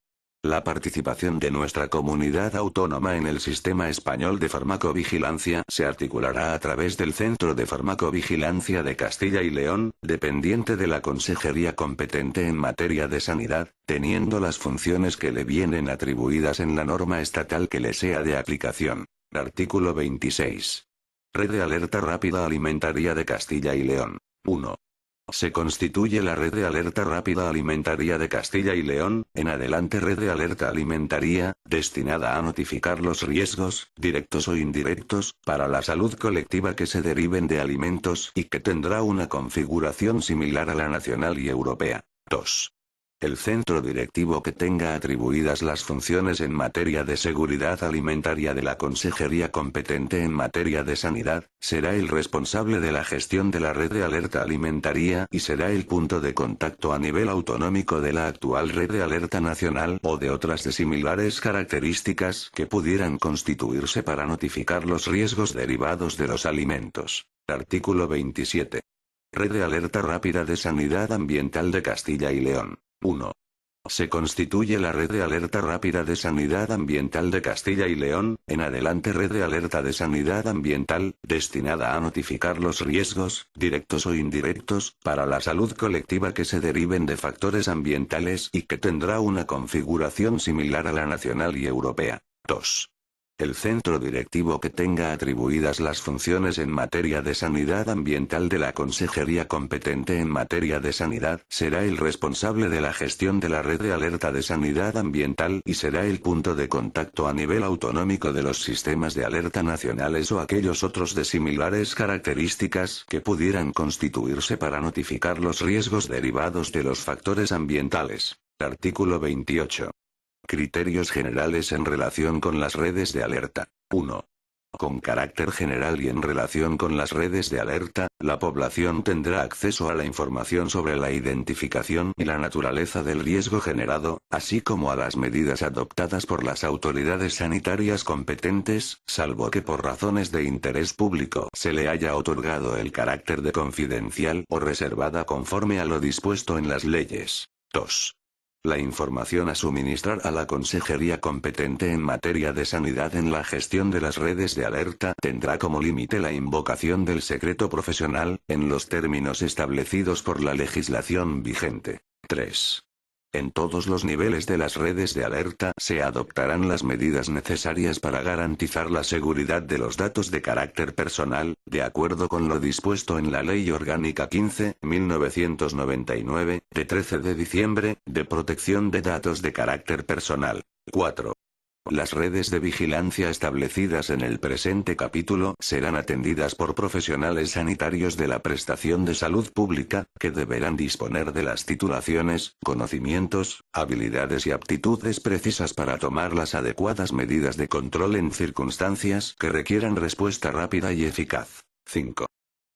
La participación de nuestra comunidad autónoma en el sistema español de farmacovigilancia se articulará a través del Centro de Farmacovigilancia de Castilla y León, dependiente de la Consejería competente en materia de sanidad, teniendo las funciones que le vienen atribuidas en la norma estatal que le sea de aplicación. Artículo 26. Red de Alerta Rápida Alimentaria de Castilla y León. 1. Se constituye la Red de Alerta Rápida Alimentaria de Castilla y León, en adelante Red de Alerta Alimentaria, destinada a notificar los riesgos, directos o indirectos, para la salud colectiva que se deriven de alimentos y que tendrá una configuración similar a la nacional y europea. 2. El centro directivo que tenga atribuidas las funciones en materia de seguridad alimentaria de la consejería competente en materia de sanidad, será el responsable de la gestión de la red de alerta alimentaria y será el punto de contacto a nivel autonómico de la actual red de alerta nacional o de otras de similares características que pudieran constituirse para notificar los riesgos derivados de los alimentos. Artículo 27. Red de Alerta Rápida de Sanidad Ambiental de Castilla y León. 1. Se constituye la Red de Alerta Rápida de Sanidad Ambiental de Castilla y León, en adelante Red de Alerta de Sanidad Ambiental, destinada a notificar los riesgos, directos o indirectos, para la salud colectiva que se deriven de factores ambientales y que tendrá una configuración similar a la nacional y europea. 2. El centro directivo que tenga atribuidas las funciones en materia de sanidad ambiental de la consejería competente en materia de sanidad será el responsable de la gestión de la red de alerta de sanidad ambiental y será el punto de contacto a nivel autonómico de los sistemas de alerta nacionales o aquellos otros de similares características que pudieran constituirse para notificar los riesgos derivados de los factores ambientales. Artículo 28. Criterios generales en relación con las redes de alerta. 1. Con carácter general y en relación con las redes de alerta, la población tendrá acceso a la información sobre la identificación y la naturaleza del riesgo generado, así como a las medidas adoptadas por las autoridades sanitarias competentes, salvo que por razones de interés público se le haya otorgado el carácter de confidencial o reservada conforme a lo dispuesto en las leyes. 2. La información a suministrar a la consejería competente en materia de sanidad en la gestión de las redes de alerta tendrá como límite la invocación del secreto profesional, en los términos establecidos por la legislación vigente. 3. En todos los niveles de las redes de alerta se adoptarán las medidas necesarias para garantizar la seguridad de los datos de carácter personal, de acuerdo con lo dispuesto en la Ley Orgánica 15.1999, de 13 de diciembre, de protección de datos de carácter personal. 4. Las redes de vigilancia establecidas en el presente capítulo serán atendidas por profesionales sanitarios de la prestación de salud pública, que deberán disponer de las titulaciones, conocimientos, habilidades y aptitudes precisas para tomar las adecuadas medidas de control en circunstancias que requieran respuesta rápida y eficaz. 5.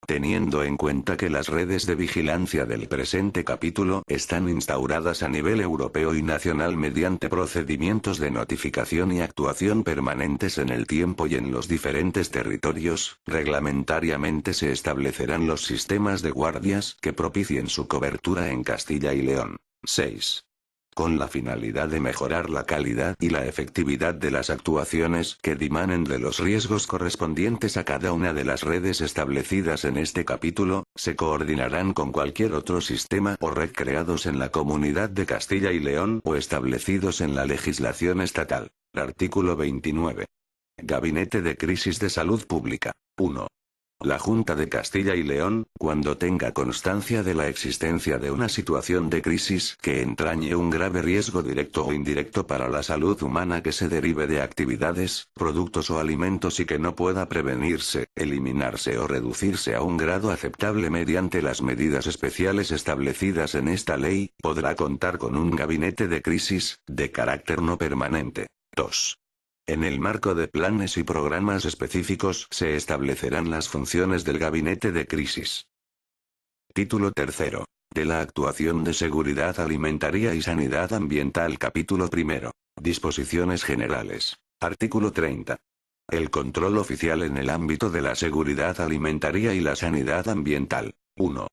Teniendo en cuenta que las redes de vigilancia del presente capítulo están instauradas a nivel europeo y nacional mediante procedimientos de notificación y actuación permanentes en el tiempo y en los diferentes territorios, reglamentariamente se establecerán los sistemas de guardias que propicien su cobertura en Castilla y León. 6. Con la finalidad de mejorar la calidad y la efectividad de las actuaciones que dimanen de los riesgos correspondientes a cada una de las redes establecidas en este capítulo, se coordinarán con cualquier otro sistema o red creados en la Comunidad de Castilla y León o establecidos en la legislación estatal. Artículo 29. Gabinete de Crisis de Salud Pública. 1. La Junta de Castilla y León, cuando tenga constancia de la existencia de una situación de crisis que entrañe un grave riesgo directo o indirecto para la salud humana que se derive de actividades, productos o alimentos y que no pueda prevenirse, eliminarse o reducirse a un grado aceptable mediante las medidas especiales establecidas en esta ley, podrá contar con un gabinete de crisis, de carácter no permanente. 2. En el marco de planes y programas específicos se establecerán las funciones del gabinete de crisis. Título 3. De la actuación de seguridad alimentaria y sanidad ambiental. Capítulo 1. Disposiciones generales. Artículo 30. El control oficial en el ámbito de la seguridad alimentaria y la sanidad ambiental. 1.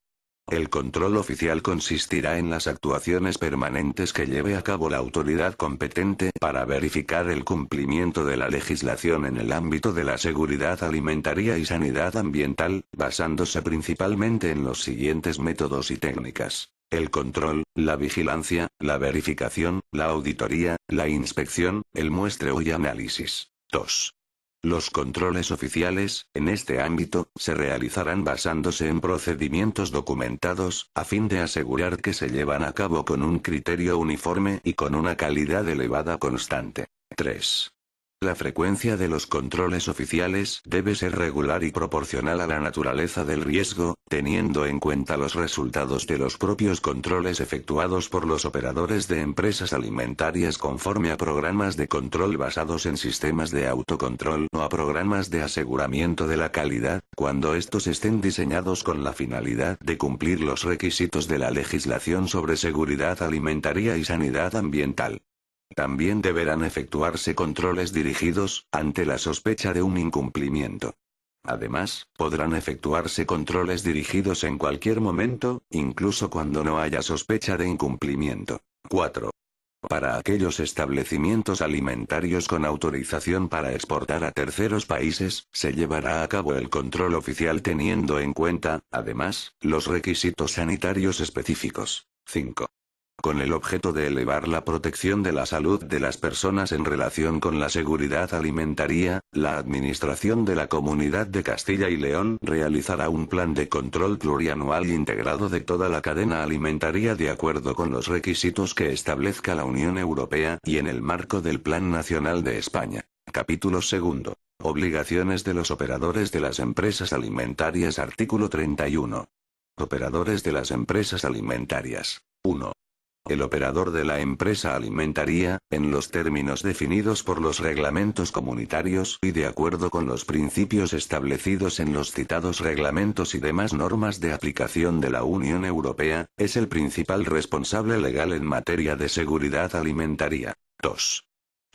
El control oficial consistirá en las actuaciones permanentes que lleve a cabo la autoridad competente para verificar el cumplimiento de la legislación en el ámbito de la seguridad alimentaria y sanidad ambiental, basándose principalmente en los siguientes métodos y técnicas: el control, la vigilancia, la verificación, la auditoría, la inspección, el muestreo y análisis. 2. Los controles oficiales, en este ámbito, se realizarán basándose en procedimientos documentados, a fin de asegurar que se llevan a cabo con un criterio uniforme y con una calidad elevada constante. 3. La frecuencia de los controles oficiales debe ser regular y proporcional a la naturaleza del riesgo, teniendo en cuenta los resultados de los propios controles efectuados por los operadores de empresas alimentarias conforme a programas de control basados en sistemas de autocontrol o a programas de aseguramiento de la calidad, cuando estos estén diseñados con la finalidad de cumplir los requisitos de la legislación sobre seguridad alimentaria y sanidad ambiental. También deberán efectuarse controles dirigidos, ante la sospecha de un incumplimiento. Además, podrán efectuarse controles dirigidos en cualquier momento, incluso cuando no haya sospecha de incumplimiento. 4. Para aquellos establecimientos alimentarios con autorización para exportar a terceros países, se llevará a cabo el control oficial teniendo en cuenta, además, los requisitos sanitarios específicos. 5. Con el objeto de elevar la protección de la salud de las personas en relación con la seguridad alimentaria, la Administración de la Comunidad de Castilla y León realizará un plan de control plurianual integrado de toda la cadena alimentaria de acuerdo con los requisitos que establezca la Unión Europea y en el marco del Plan Nacional de España. Capítulo 2. Obligaciones de los operadores de las empresas alimentarias. Artículo 31. Operadores de las empresas alimentarias. 1. El operador de la empresa alimentaria, en los términos definidos por los reglamentos comunitarios y de acuerdo con los principios establecidos en los citados reglamentos y demás normas de aplicación de la Unión Europea, es el principal responsable legal en materia de seguridad alimentaria. 2.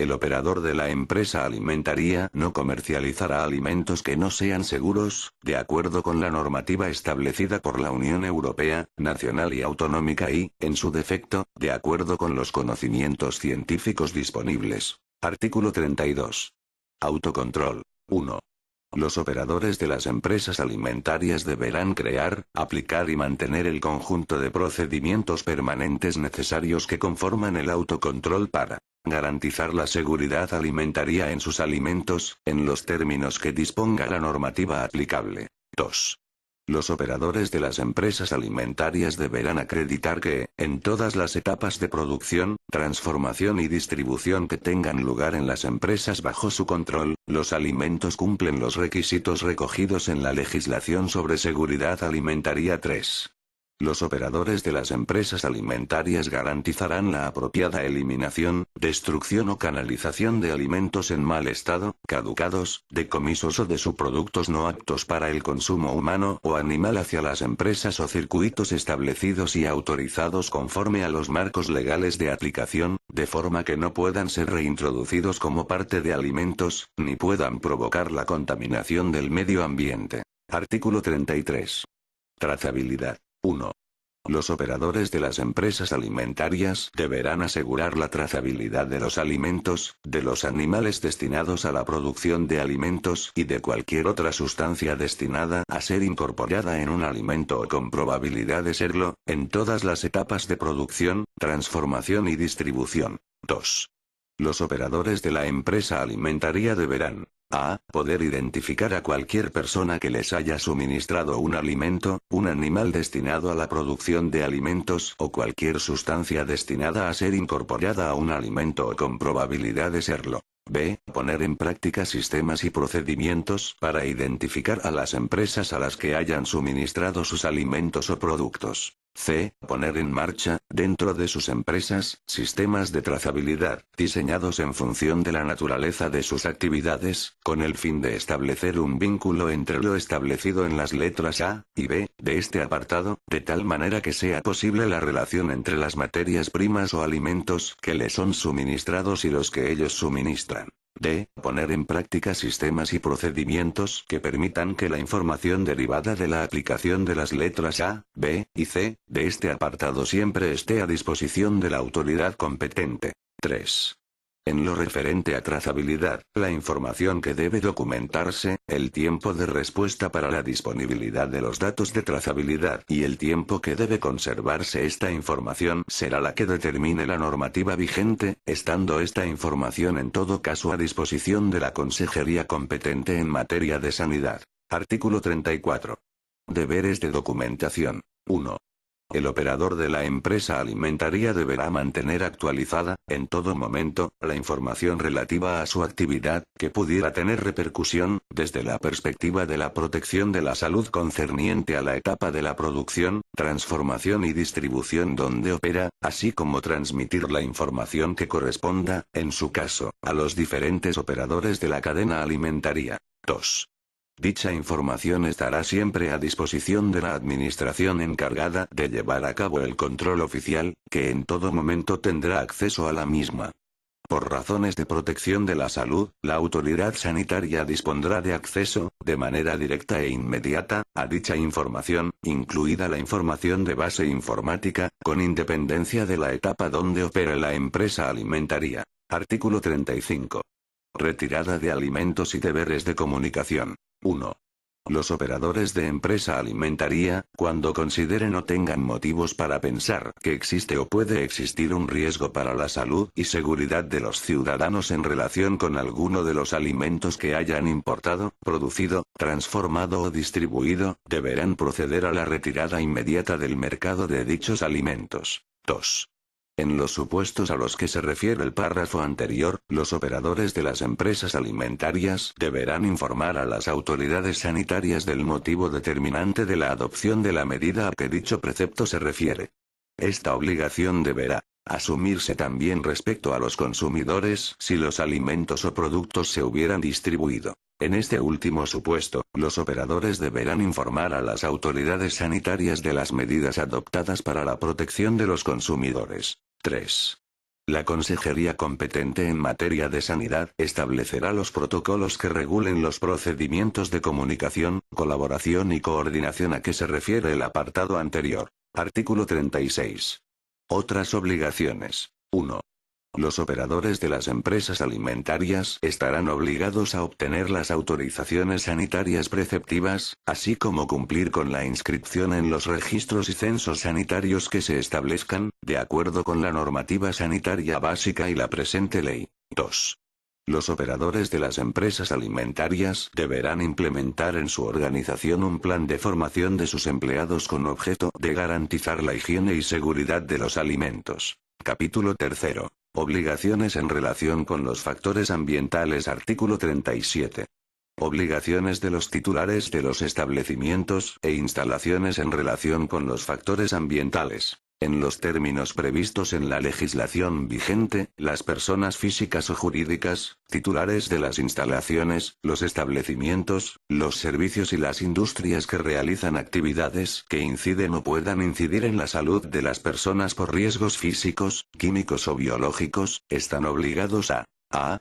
El operador de la empresa alimentaria no comercializará alimentos que no sean seguros, de acuerdo con la normativa establecida por la Unión Europea, nacional y autonómica y, en su defecto, de acuerdo con los conocimientos científicos disponibles. Artículo 32. Autocontrol. 1. Los operadores de las empresas alimentarias deberán crear, aplicar y mantener el conjunto de procedimientos permanentes necesarios que conforman el autocontrol para garantizar la seguridad alimentaria en sus alimentos, en los términos que disponga la normativa aplicable. 2. Los operadores de las empresas alimentarias deberán acreditar que, en todas las etapas de producción, transformación y distribución que tengan lugar en las empresas bajo su control, los alimentos cumplen los requisitos recogidos en la legislación sobre seguridad alimentaria. 3. Los operadores de las empresas alimentarias garantizarán la apropiada eliminación, destrucción o canalización de alimentos en mal estado, caducados, decomisos o de subproductos no aptos para el consumo humano o animal hacia las empresas o circuitos establecidos y autorizados conforme a los marcos legales de aplicación, de forma que no puedan ser reintroducidos como parte de alimentos, ni puedan provocar la contaminación del medio ambiente. Artículo 33. Trazabilidad. 1. Los operadores de las empresas alimentarias deberán asegurar la trazabilidad de los alimentos, de los animales destinados a la producción de alimentos y de cualquier otra sustancia destinada a ser incorporada en un alimento o con probabilidad de serlo, en todas las etapas de producción, transformación y distribución. 2. Los operadores de la empresa alimentaria deberán a. Poder identificar a cualquier persona que les haya suministrado un alimento, un animal destinado a la producción de alimentos o cualquier sustancia destinada a ser incorporada a un alimento o con probabilidad de serlo. B. Poner en práctica sistemas y procedimientos para identificar a las empresas a las que hayan suministrado sus alimentos o productos. C. Poner en marcha, dentro de sus empresas, sistemas de trazabilidad, diseñados en función de la naturaleza de sus actividades, con el fin de establecer un vínculo entre lo establecido en las letras A y B de este apartado, de tal manera que sea posible la relación entre las materias primas o alimentos que les son suministrados y los que ellos suministran. D. Poner en práctica sistemas y procedimientos que permitan que la información derivada de la aplicación de las letras A, B y C de este apartado siempre esté a disposición de la autoridad competente. 3. En lo referente a trazabilidad, la información que debe documentarse, el tiempo de respuesta para la disponibilidad de los datos de trazabilidad y el tiempo que debe conservarse esta información será la que determine la normativa vigente, estando esta información en todo caso a disposición de la consejería competente en materia de sanidad. Artículo 34. Deberes de documentación. 1. El operador de la empresa alimentaria deberá mantener actualizada, en todo momento, la información relativa a su actividad, que pudiera tener repercusión, desde la perspectiva de la protección de la salud concerniente a la etapa de la producción, transformación y distribución donde opera, así como transmitir la información que corresponda, en su caso, a los diferentes operadores de la cadena alimentaria. 2. Dicha información estará siempre a disposición de la administración encargada de llevar a cabo el control oficial, que en todo momento tendrá acceso a la misma. Por razones de protección de la salud, la autoridad sanitaria dispondrá de acceso, de manera directa e inmediata, a dicha información, incluida la información de base informática, con independencia de la etapa donde opera la empresa alimentaria. Artículo 35. Retirada de alimentos y deberes de comunicación. 1. Los operadores de empresa alimentaria, cuando consideren o tengan motivos para pensar que existe o puede existir un riesgo para la salud y seguridad de los ciudadanos en relación con alguno de los alimentos que hayan importado, producido, transformado o distribuido, deberán proceder a la retirada inmediata del mercado de dichos alimentos. 2. En los supuestos a los que se refiere el párrafo anterior, los operadores de las empresas alimentarias deberán informar a las autoridades sanitarias del motivo determinante de la adopción de la medida a que dicho precepto se refiere. Esta obligación deberá asumirse también respecto a los consumidores si los alimentos o productos se hubieran distribuido. En este último supuesto, los operadores deberán informar a las autoridades sanitarias de las medidas adoptadas para la protección de los consumidores. 3. La consejería competente en materia de sanidad establecerá los protocolos que regulen los procedimientos de comunicación, colaboración y coordinación a que se refiere el apartado anterior. Artículo 36. Otras obligaciones. 1. Los operadores de las empresas alimentarias estarán obligados a obtener las autorizaciones sanitarias preceptivas, así como cumplir con la inscripción en los registros y censos sanitarios que se establezcan, de acuerdo con la normativa sanitaria básica y la presente ley. 2. Los operadores de las empresas alimentarias deberán implementar en su organización un plan de formación de sus empleados con objeto de garantizar la higiene y seguridad de los alimentos. Capítulo 3. Obligaciones en relación con los factores ambientales. Artículo 37. Obligaciones de los titulares de los establecimientos e instalaciones en relación con los factores ambientales. En los términos previstos en la legislación vigente, las personas físicas o jurídicas, titulares de las instalaciones, los establecimientos, los servicios y las industrias que realizan actividades que inciden o puedan incidir en la salud de las personas por riesgos físicos, químicos o biológicos, están obligados a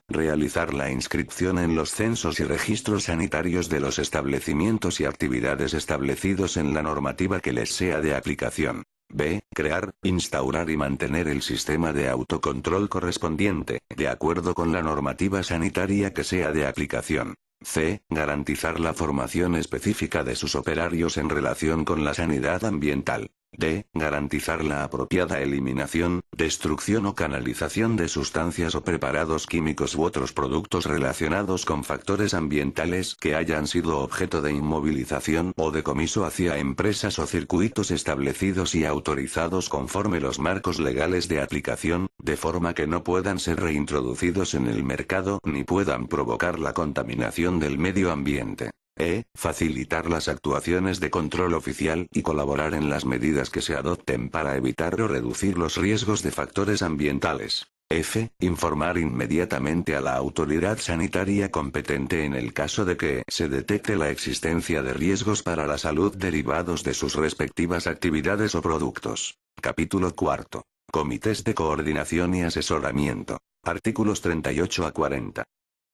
realizar la inscripción en los censos y registros sanitarios de los establecimientos y actividades establecidos en la normativa que les sea de aplicación. B. Crear, instaurar y mantener el sistema de autocontrol correspondiente, de acuerdo con la normativa sanitaria que sea de aplicación. C. Garantizar la formación específica de sus operarios en relación con la sanidad ambiental. D. Garantizar la apropiada eliminación, destrucción o canalización de sustancias o preparados químicos u otros productos relacionados con factores ambientales que hayan sido objeto de inmovilización o decomiso hacia empresas o circuitos establecidos y autorizados conforme los marcos legales de aplicación, de forma que no puedan ser reintroducidos en el mercado ni puedan provocar la contaminación del medio ambiente. Facilitar las actuaciones de control oficial y colaborar en las medidas que se adopten para evitar o reducir los riesgos de factores ambientales. F. Informar inmediatamente a la autoridad sanitaria competente en el caso de que se detecte la existencia de riesgos para la salud derivados de sus respectivas actividades o productos. Capítulo 4. Comités de coordinación y asesoramiento. Artículos 38 a 40.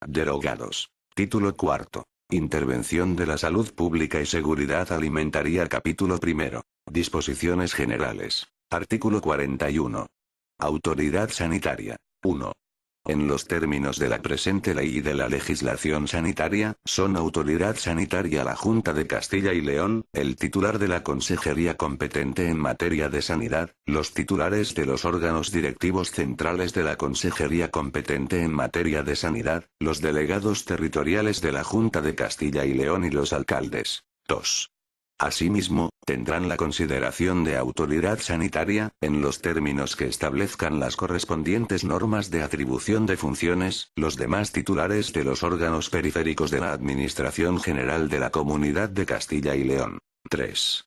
Derogados. Título 4. Intervención de la salud pública y seguridad alimentaria. Capítulo 1. Disposiciones generales. Artículo 41. Autoridad sanitaria. 1. en los términos de la presente ley y de la legislación sanitaria, son autoridad sanitaria la Junta de Castilla y León, el titular de la consejería competente en materia de sanidad, los titulares de los órganos directivos centrales de la consejería competente en materia de sanidad, los delegados territoriales de la Junta de Castilla y León y los alcaldes. 2. Asimismo, tendrán la consideración de autoridad sanitaria, en los términos que establezcan las correspondientes normas de atribución de funciones, los demás titulares de los órganos periféricos de la Administración General de la Comunidad de Castilla y León. 3.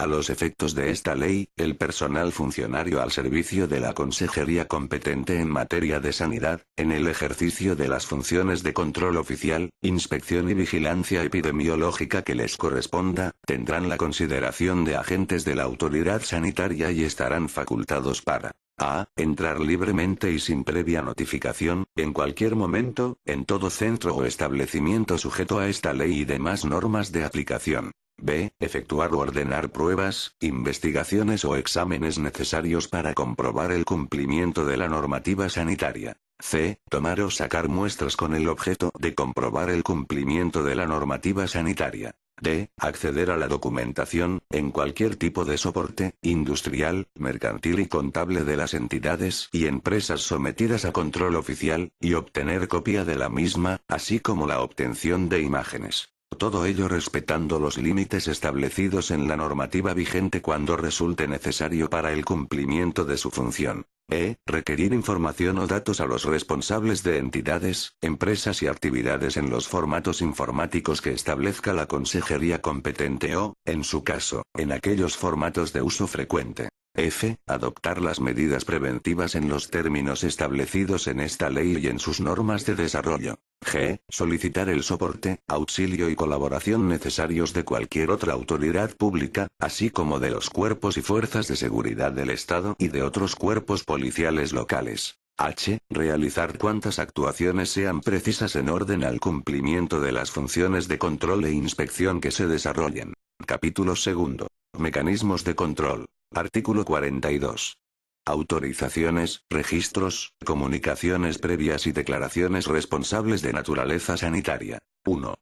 A los efectos de esta ley, el personal funcionario al servicio de la consejería competente en materia de sanidad, en el ejercicio de las funciones de control oficial, inspección y vigilancia epidemiológica que les corresponda, tendrán la consideración de agentes de la autoridad sanitaria y estarán facultados para a. Entrar libremente y sin previa notificación, en cualquier momento, en todo centro o establecimiento sujeto a esta ley y demás normas de aplicación. B. Efectuar o ordenar pruebas, investigaciones o exámenes necesarios para comprobar el cumplimiento de la normativa sanitaria. C. Tomar o sacar muestras con el objeto de comprobar el cumplimiento de la normativa sanitaria. D. Acceder a la documentación, en cualquier tipo de soporte, industrial, mercantil y contable de las entidades y empresas sometidas a control oficial, y obtener copia de la misma, así como la obtención de imágenes. Todo ello respetando los límites establecidos en la normativa vigente cuando resulte necesario para el cumplimiento de su función. E. Requerir información o datos a los responsables de entidades, empresas y actividades en los formatos informáticos que establezca la consejería competente o, en su caso, en aquellos formatos de uso frecuente. F. Adoptar las medidas preventivas en los términos establecidos en esta ley y en sus normas de desarrollo. G. Solicitar el soporte, auxilio y colaboración necesarios de cualquier otra autoridad pública, así como de los cuerpos y fuerzas de seguridad del Estado y de otros cuerpos policiales locales. H. Realizar cuantas actuaciones sean precisas en orden al cumplimiento de las funciones de control e inspección que se desarrollen. Capítulo 2. Mecanismos de control. Artículo 42. Autorizaciones, registros, comunicaciones previas y declaraciones responsables de naturaleza sanitaria. 1.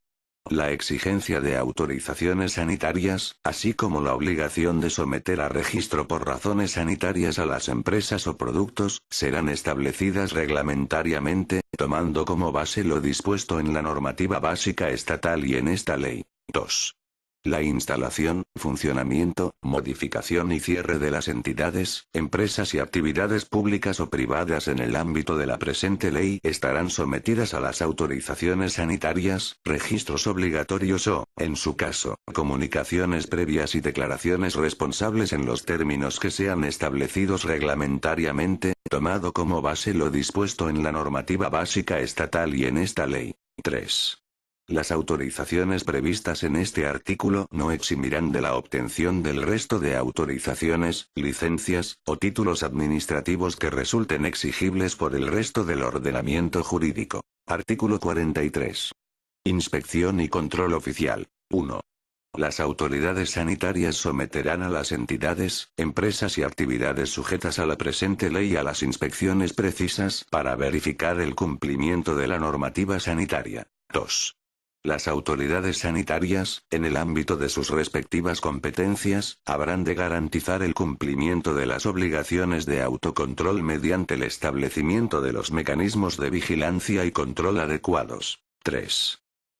La exigencia de autorizaciones sanitarias, así como la obligación de someter a registro por razones sanitarias a las empresas o productos, serán establecidas reglamentariamente, tomando como base lo dispuesto en la normativa básica estatal y en esta ley. 2. La instalación, funcionamiento, modificación y cierre de las entidades, empresas y actividades públicas o privadas en el ámbito de la presente ley estarán sometidas a las autorizaciones sanitarias, registros obligatorios o, en su caso, comunicaciones previas y declaraciones responsables en los términos que sean establecidos reglamentariamente, tomado como base lo dispuesto en la normativa básica estatal y en esta ley. 3. Las autorizaciones previstas en este artículo no eximirán de la obtención del resto de autorizaciones, licencias, o títulos administrativos que resulten exigibles por el resto del ordenamiento jurídico. Artículo 43. Inspección y control oficial. 1. Las autoridades sanitarias someterán a las entidades, empresas y actividades sujetas a la presente ley a las inspecciones precisas para verificar el cumplimiento de la normativa sanitaria. 2. Las autoridades sanitarias, en el ámbito de sus respectivas competencias, habrán de garantizar el cumplimiento de las obligaciones de autocontrol mediante el establecimiento de los mecanismos de vigilancia y control adecuados. 3.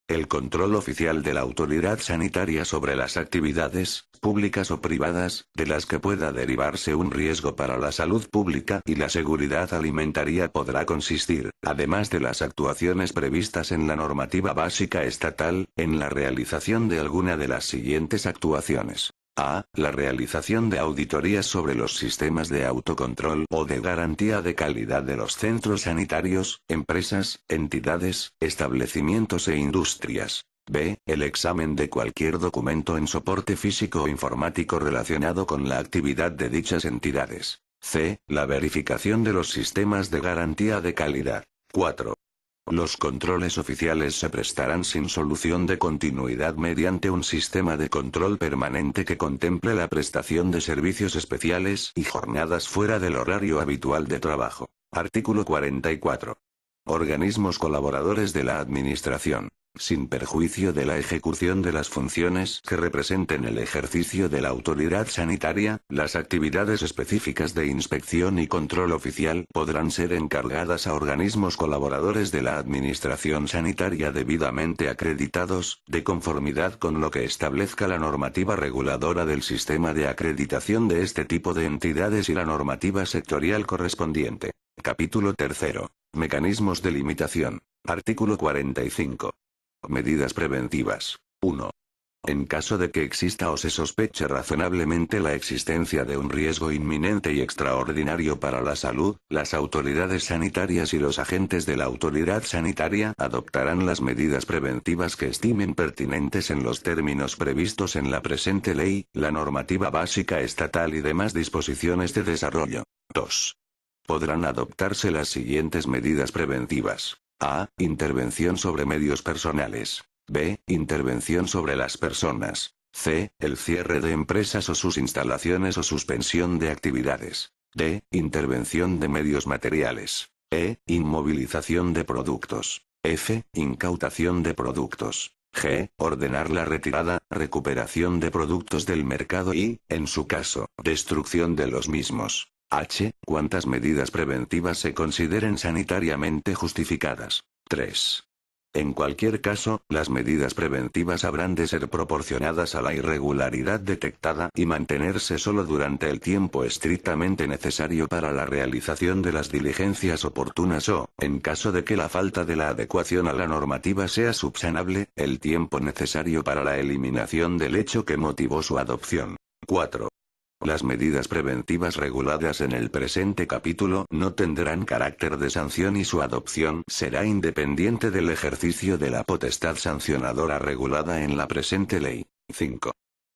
El control oficial de la autoridad sanitaria sobre las actividades, públicas o privadas, de las que pueda derivarse un riesgo para la salud pública y la seguridad alimentaria podrá consistir, además de las actuaciones previstas en la normativa básica estatal, en la realización de alguna de las siguientes actuaciones. A. La realización de auditorías sobre los sistemas de autocontrol o de garantía de calidad de los centros sanitarios, empresas, entidades, establecimientos e industrias. B. El examen de cualquier documento en soporte físico o informático relacionado con la actividad de dichas entidades. C. La verificación de los sistemas de garantía de calidad. 4. Los controles oficiales se prestarán sin solución de continuidad mediante un sistema de control permanente que contemple la prestación de servicios especiales y jornadas fuera del horario habitual de trabajo. Artículo 44. Organismos colaboradores de la Administración. Sin perjuicio de la ejecución de las funciones que representen el ejercicio de la autoridad sanitaria, las actividades específicas de inspección y control oficial podrán ser encargadas a organismos colaboradores de la Administración sanitaria debidamente acreditados, de conformidad con lo que establezca la normativa reguladora del sistema de acreditación de este tipo de entidades y la normativa sectorial correspondiente. Capítulo 3. Mecanismos de limitación. Artículo 45. Medidas preventivas. 1. En caso de que exista o se sospeche razonablemente la existencia de un riesgo inminente y extraordinario para la salud, las autoridades sanitarias y los agentes de la autoridad sanitaria adoptarán las medidas preventivas que estimen pertinentes en los términos previstos en la presente ley, la normativa básica estatal y demás disposiciones de desarrollo. 2. Podrán adoptarse las siguientes medidas preventivas. A. Intervención sobre medios personales. B. Intervención sobre las personas. C. El cierre de empresas o sus instalaciones o suspensión de actividades. D. Intervención de medios materiales. E. Inmovilización de productos. F. Incautación de productos. G. Ordenar la retirada, recuperación de productos del mercado y, en su caso, destrucción de los mismos. H. Cuantas medidas preventivas se consideren sanitariamente justificadas. 3. En cualquier caso, las medidas preventivas habrán de ser proporcionadas a la irregularidad detectada y mantenerse solo durante el tiempo estrictamente necesario para la realización de las diligencias oportunas o, en caso de que la falta de la adecuación a la normativa sea subsanable, el tiempo necesario para la eliminación del hecho que motivó su adopción. 4. Las medidas preventivas reguladas en el presente capítulo no tendrán carácter de sanción y su adopción será independiente del ejercicio de la potestad sancionadora regulada en la presente ley. 5.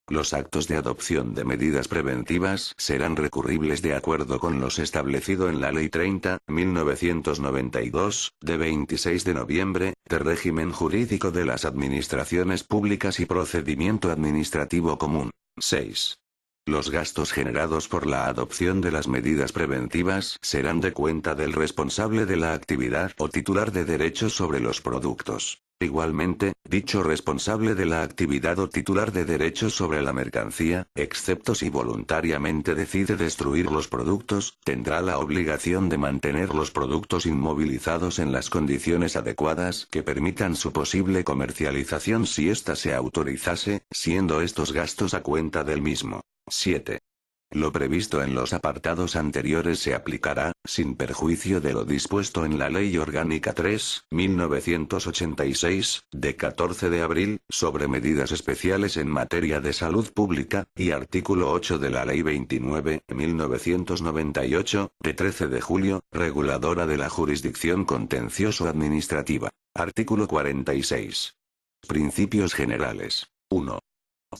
Los actos de adopción de medidas preventivas serán recurribles de acuerdo con los establecido en la Ley 30/1992, de 26 de noviembre, de régimen jurídico de las administraciones públicas y procedimiento administrativo común. 6. Los gastos generados por la adopción de las medidas preventivas serán de cuenta del responsable de la actividad o titular de derechos sobre los productos. Igualmente, dicho responsable de la actividad o titular de derechos sobre la mercancía, excepto si voluntariamente decide destruir los productos, tendrá la obligación de mantener los productos inmovilizados en las condiciones adecuadas que permitan su posible comercialización si ésta se autorizase, siendo estos gastos a cuenta del mismo. 7. Lo previsto en los apartados anteriores se aplicará, sin perjuicio de lo dispuesto en la Ley Orgánica 3/1986, de 14 de abril, sobre medidas especiales en materia de salud pública, y artículo 8 de la Ley 29/1998, de 13 de julio, reguladora de la jurisdicción contencioso-administrativa. Artículo 46. Principios generales. 1.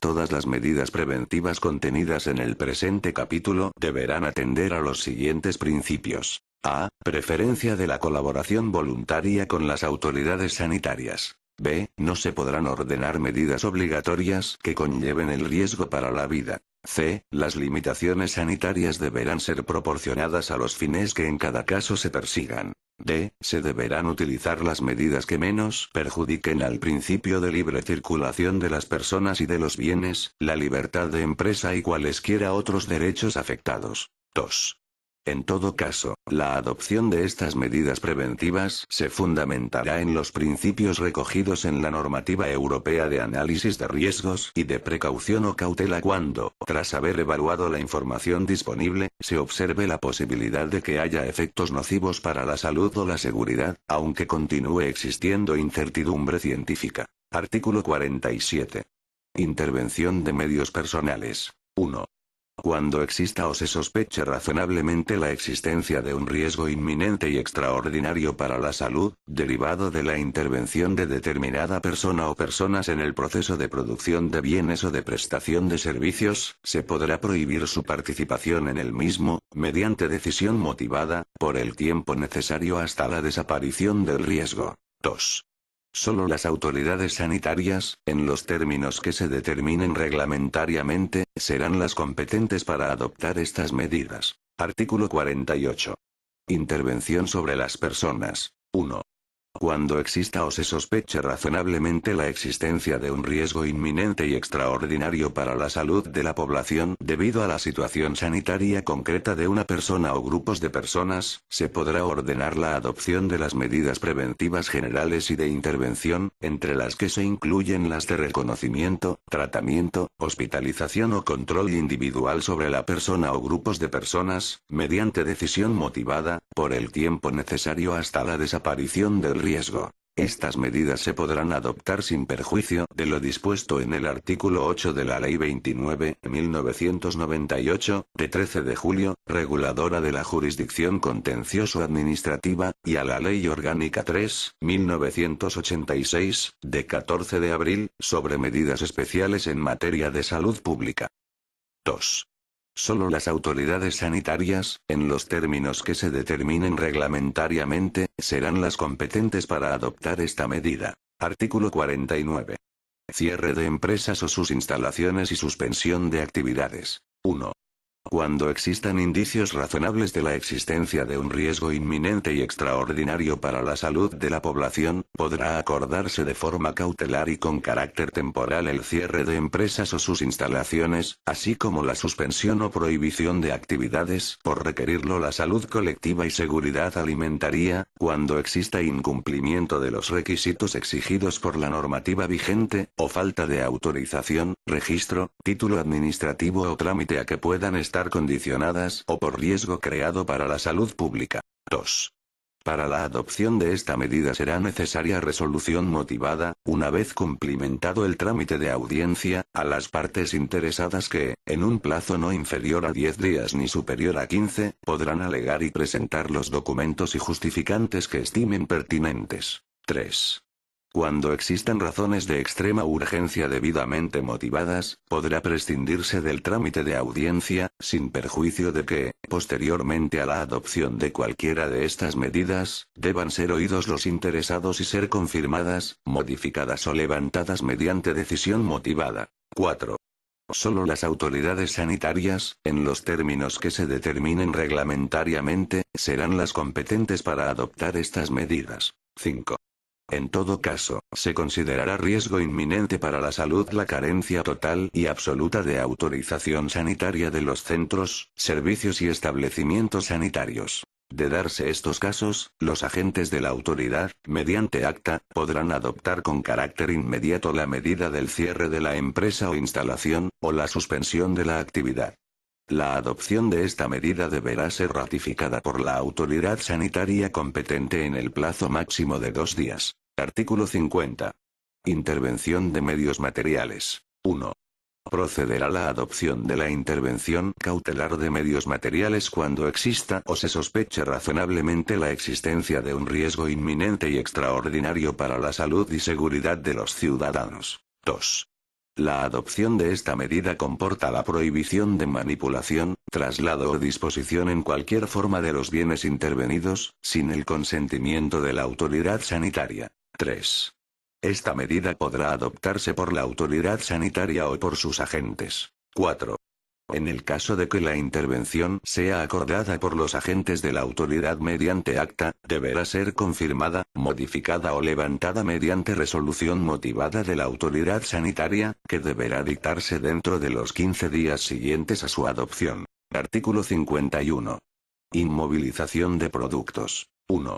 Todas las medidas preventivas contenidas en el presente capítulo deberán atender a los siguientes principios. A. Preferencia de la colaboración voluntaria con las autoridades sanitarias. B. No se podrán ordenar medidas obligatorias que conlleven el riesgo para la vida. C. Las limitaciones sanitarias deberán ser proporcionadas a los fines que en cada caso se persigan. D. Se deberán utilizar las medidas que menos perjudiquen al principio de libre circulación de las personas y de los bienes, la libertad de empresa y cualesquiera otros derechos afectados. 2. En todo caso, la adopción de estas medidas preventivas se fundamentará en los principios recogidos en la normativa europea de análisis de riesgos y de precaución o cautela cuando, tras haber evaluado la información disponible, se observe la posibilidad de que haya efectos nocivos para la salud o la seguridad, aunque continúe existiendo incertidumbre científica. Artículo 47. Intervención de medios personales. 1. Cuando exista o se sospeche razonablemente la existencia de un riesgo inminente y extraordinario para la salud, derivado de la intervención de determinada persona o personas en el proceso de producción de bienes o de prestación de servicios, se podrá prohibir su participación en el mismo, mediante decisión motivada, por el tiempo necesario hasta la desaparición del riesgo. 2. Solo las autoridades sanitarias, en los términos que se determinen reglamentariamente, serán las competentes para adoptar estas medidas. Artículo 48. Intervención sobre las personas. 1. Cuando exista o se sospeche razonablemente la existencia de un riesgo inminente y extraordinario para la salud de la población debido a la situación sanitaria concreta de una persona o grupos de personas, se podrá ordenar la adopción de las medidas preventivas generales y de intervención, entre las que se incluyen las de reconocimiento, tratamiento, hospitalización o control individual sobre la persona o grupos de personas, mediante decisión motivada, por el tiempo necesario hasta la desaparición del riesgo. Estas medidas se podrán adoptar sin perjuicio de lo dispuesto en el artículo 8 de la Ley 29/1998, de 13 de julio, reguladora de la jurisdicción contencioso-administrativa, y a la Ley Orgánica 3/1986, de 14 de abril, sobre medidas especiales en materia de salud pública. 2. Solo las autoridades sanitarias, en los términos que se determinen reglamentariamente, serán las competentes para adoptar esta medida. Artículo 49. Cierre de empresas o sus instalaciones y suspensión de actividades. 1. Cuando existan indicios razonables de la existencia de un riesgo inminente y extraordinario para la salud de la población, podrá acordarse de forma cautelar y con carácter temporal el cierre de empresas o sus instalaciones, así como la suspensión o prohibición de actividades, por requerirlo la salud colectiva y seguridad alimentaria, cuando exista incumplimiento de los requisitos exigidos por la normativa vigente, o falta de autorización, registro, título administrativo o trámite a que puedan estar condicionadas o por riesgo creado para la salud pública. 2. Para la adopción de esta medida será necesaria resolución motivada, una vez cumplimentado el trámite de audiencia, a las partes interesadas que, en un plazo no inferior a 10 días ni superior a 15, podrán alegar y presentar los documentos y justificantes que estimen pertinentes. 3. Cuando existan razones de extrema urgencia debidamente motivadas, podrá prescindirse del trámite de audiencia, sin perjuicio de que, posteriormente a la adopción de cualquiera de estas medidas, deban ser oídos los interesados y ser confirmadas, modificadas o levantadas mediante decisión motivada. 4. Solo las autoridades sanitarias, en los términos que se determinen reglamentariamente, serán las competentes para adoptar estas medidas. 5. En todo caso, se considerará riesgo inminente para la salud la carencia total y absoluta de autorización sanitaria de los centros, servicios y establecimientos sanitarios. De darse estos casos, los agentes de la autoridad, mediante acta, podrán adoptar con carácter inmediato la medida del cierre de la empresa o instalación, o la suspensión de la actividad. La adopción de esta medida deberá ser ratificada por la autoridad sanitaria competente en el plazo máximo de 2 días. Artículo 50. Intervención de medios materiales. 1. Procederá la adopción de la intervención cautelar de medios materiales cuando exista o se sospeche razonablemente la existencia de un riesgo inminente y extraordinario para la salud y seguridad de los ciudadanos. 2. La adopción de esta medida comporta la prohibición de manipulación, traslado o disposición en cualquier forma de los bienes intervenidos, sin el consentimiento de la autoridad sanitaria. 3. Esta medida podrá adoptarse por la autoridad sanitaria o por sus agentes. 4. En el caso de que la intervención sea acordada por los agentes de la autoridad mediante acta, deberá ser confirmada, modificada o levantada mediante resolución motivada de la autoridad sanitaria, que deberá dictarse dentro de los 15 días siguientes a su adopción. Artículo 51. Inmovilización de productos. 1.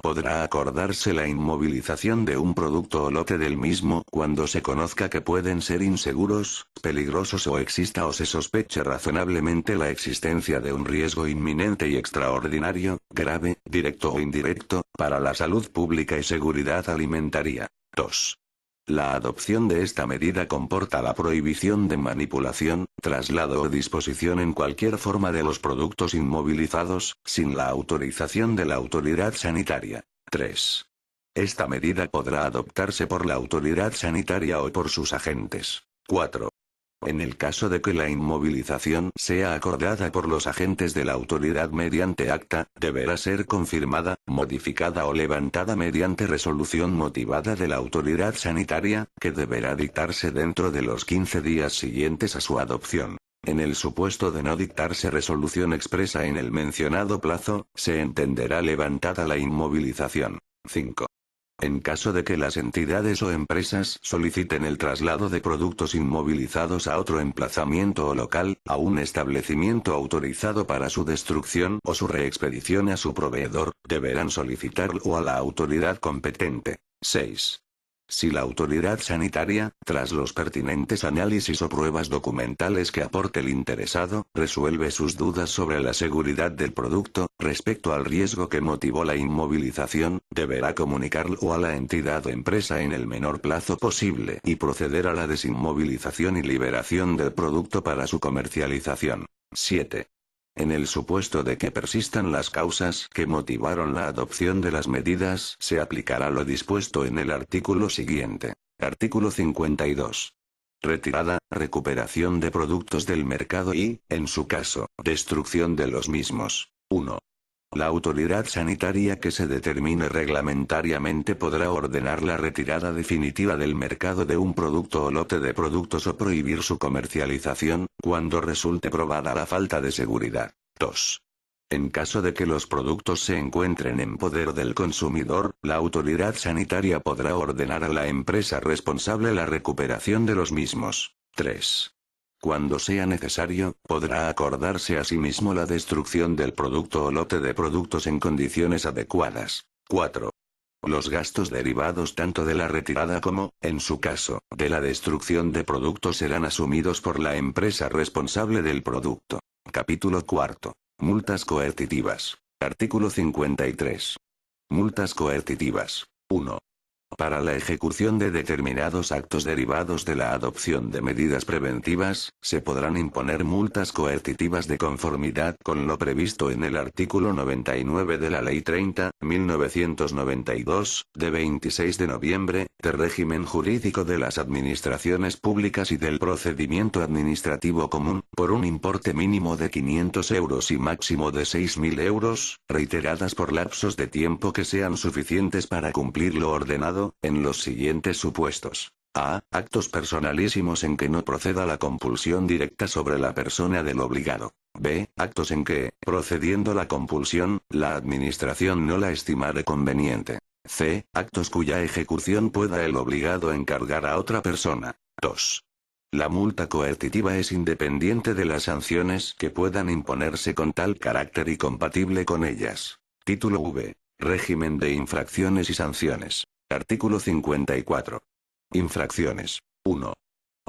Podrá acordarse la inmovilización de un producto o lote del mismo cuando se conozca que pueden ser inseguros, peligrosos o exista o se sospeche razonablemente la existencia de un riesgo inminente y extraordinario, grave, directo o indirecto, para la salud pública y seguridad alimentaria. 2. La adopción de esta medida comporta la prohibición de manipulación, traslado o disposición en cualquier forma de los productos inmovilizados, sin la autorización de la autoridad sanitaria. 3. Esta medida podrá adoptarse por la autoridad sanitaria o por sus agentes. 4. En el caso de que la inmovilización sea acordada por los agentes de la autoridad mediante acta, deberá ser confirmada, modificada o levantada mediante resolución motivada de la autoridad sanitaria, que deberá dictarse dentro de los 15 días siguientes a su adopción. En el supuesto de no dictarse resolución expresa en el mencionado plazo, se entenderá levantada la inmovilización. 5. En caso de que las entidades o empresas soliciten el traslado de productos inmovilizados a otro emplazamiento o local, a un establecimiento autorizado para su destrucción o su reexpedición a su proveedor, deberán solicitarlo a la autoridad competente. 6. Si la autoridad sanitaria, tras los pertinentes análisis o pruebas documentales que aporte el interesado, resuelve sus dudas sobre la seguridad del producto, respecto al riesgo que motivó la inmovilización, deberá comunicarlo a la entidad o empresa en el menor plazo posible y proceder a la desinmovilización y liberación del producto para su comercialización. 7. En el supuesto de que persistan las causas que motivaron la adopción de las medidas, se aplicará lo dispuesto en el artículo siguiente. Artículo 52. Retirada, recuperación de productos del mercado y, en su caso, destrucción de los mismos. 1. La autoridad sanitaria que se determine reglamentariamente podrá ordenar la retirada definitiva del mercado de un producto o lote de productos o prohibir su comercialización, cuando resulte probada la falta de seguridad. 2. En caso de que los productos se encuentren en poder del consumidor, la autoridad sanitaria podrá ordenar a la empresa responsable la recuperación de los mismos. 3. Cuando sea necesario, podrá acordarse asimismo la destrucción del producto o lote de productos en condiciones adecuadas. 4. Los gastos derivados tanto de la retirada como, en su caso, de la destrucción de productos serán asumidos por la empresa responsable del producto. Capítulo 4. Multas coercitivas. Artículo 53. Multas coercitivas. 1. Para la ejecución de determinados actos derivados de la adopción de medidas preventivas, se podrán imponer multas coercitivas de conformidad con lo previsto en el artículo 99 de la Ley 30.1992, de 26 de noviembre, de régimen jurídico de las administraciones públicas y del procedimiento administrativo común, por un importe mínimo de 500 euros y máximo de 6.000 euros, reiteradas por lapsos de tiempo que sean suficientes para cumplir lo ordenado, en los siguientes supuestos. A. Actos personalísimos en que no proceda la compulsión directa sobre la persona del obligado. B. Actos en que, procediendo la compulsión, la administración no la estimare conveniente. C. Actos cuya ejecución pueda el obligado encargar a otra persona. 2. La multa coercitiva es independiente de las sanciones que puedan imponerse con tal carácter y compatible con ellas. Título V. Régimen de infracciones y sanciones. Artículo 54. Infracciones. 1.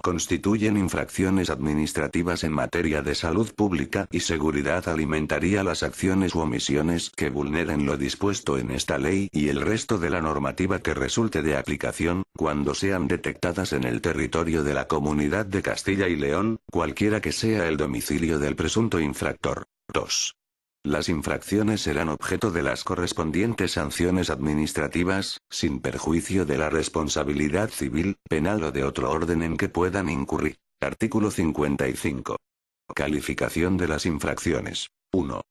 Constituyen infracciones administrativas en materia de salud pública y seguridad alimentaria las acciones u omisiones que vulneren lo dispuesto en esta ley y el resto de la normativa que resulte de aplicación, cuando sean detectadas en el territorio de la Comunidad de Castilla y León, cualquiera que sea el domicilio del presunto infractor. 2. Las infracciones serán objeto de las correspondientes sanciones administrativas, sin perjuicio de la responsabilidad civil, penal o de otro orden en que puedan incurrir. Artículo 55. Calificación de las infracciones. 1.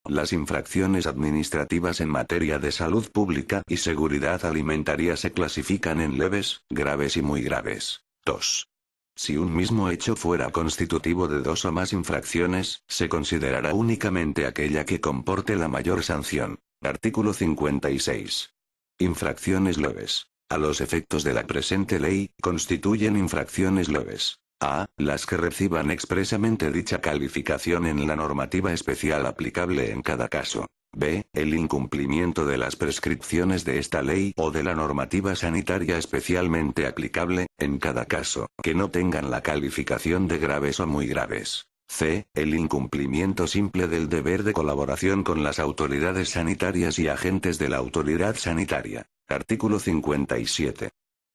Las infracciones administrativas en materia de salud pública y seguridad alimentaria se clasifican en leves, graves y muy graves. 2. Si un mismo hecho fuera constitutivo de dos o más infracciones, se considerará únicamente aquella que comporte la mayor sanción. Artículo 56. Infracciones leves. A los efectos de la presente ley, constituyen infracciones leves. A. Las que reciban expresamente dicha calificación en la normativa especial aplicable en cada caso. B. El incumplimiento de las prescripciones de esta ley o de la normativa sanitaria especialmente aplicable, en cada caso, que no tengan la calificación de graves o muy graves. C. El incumplimiento simple del deber de colaboración con las autoridades sanitarias y agentes de la autoridad sanitaria. Artículo 57.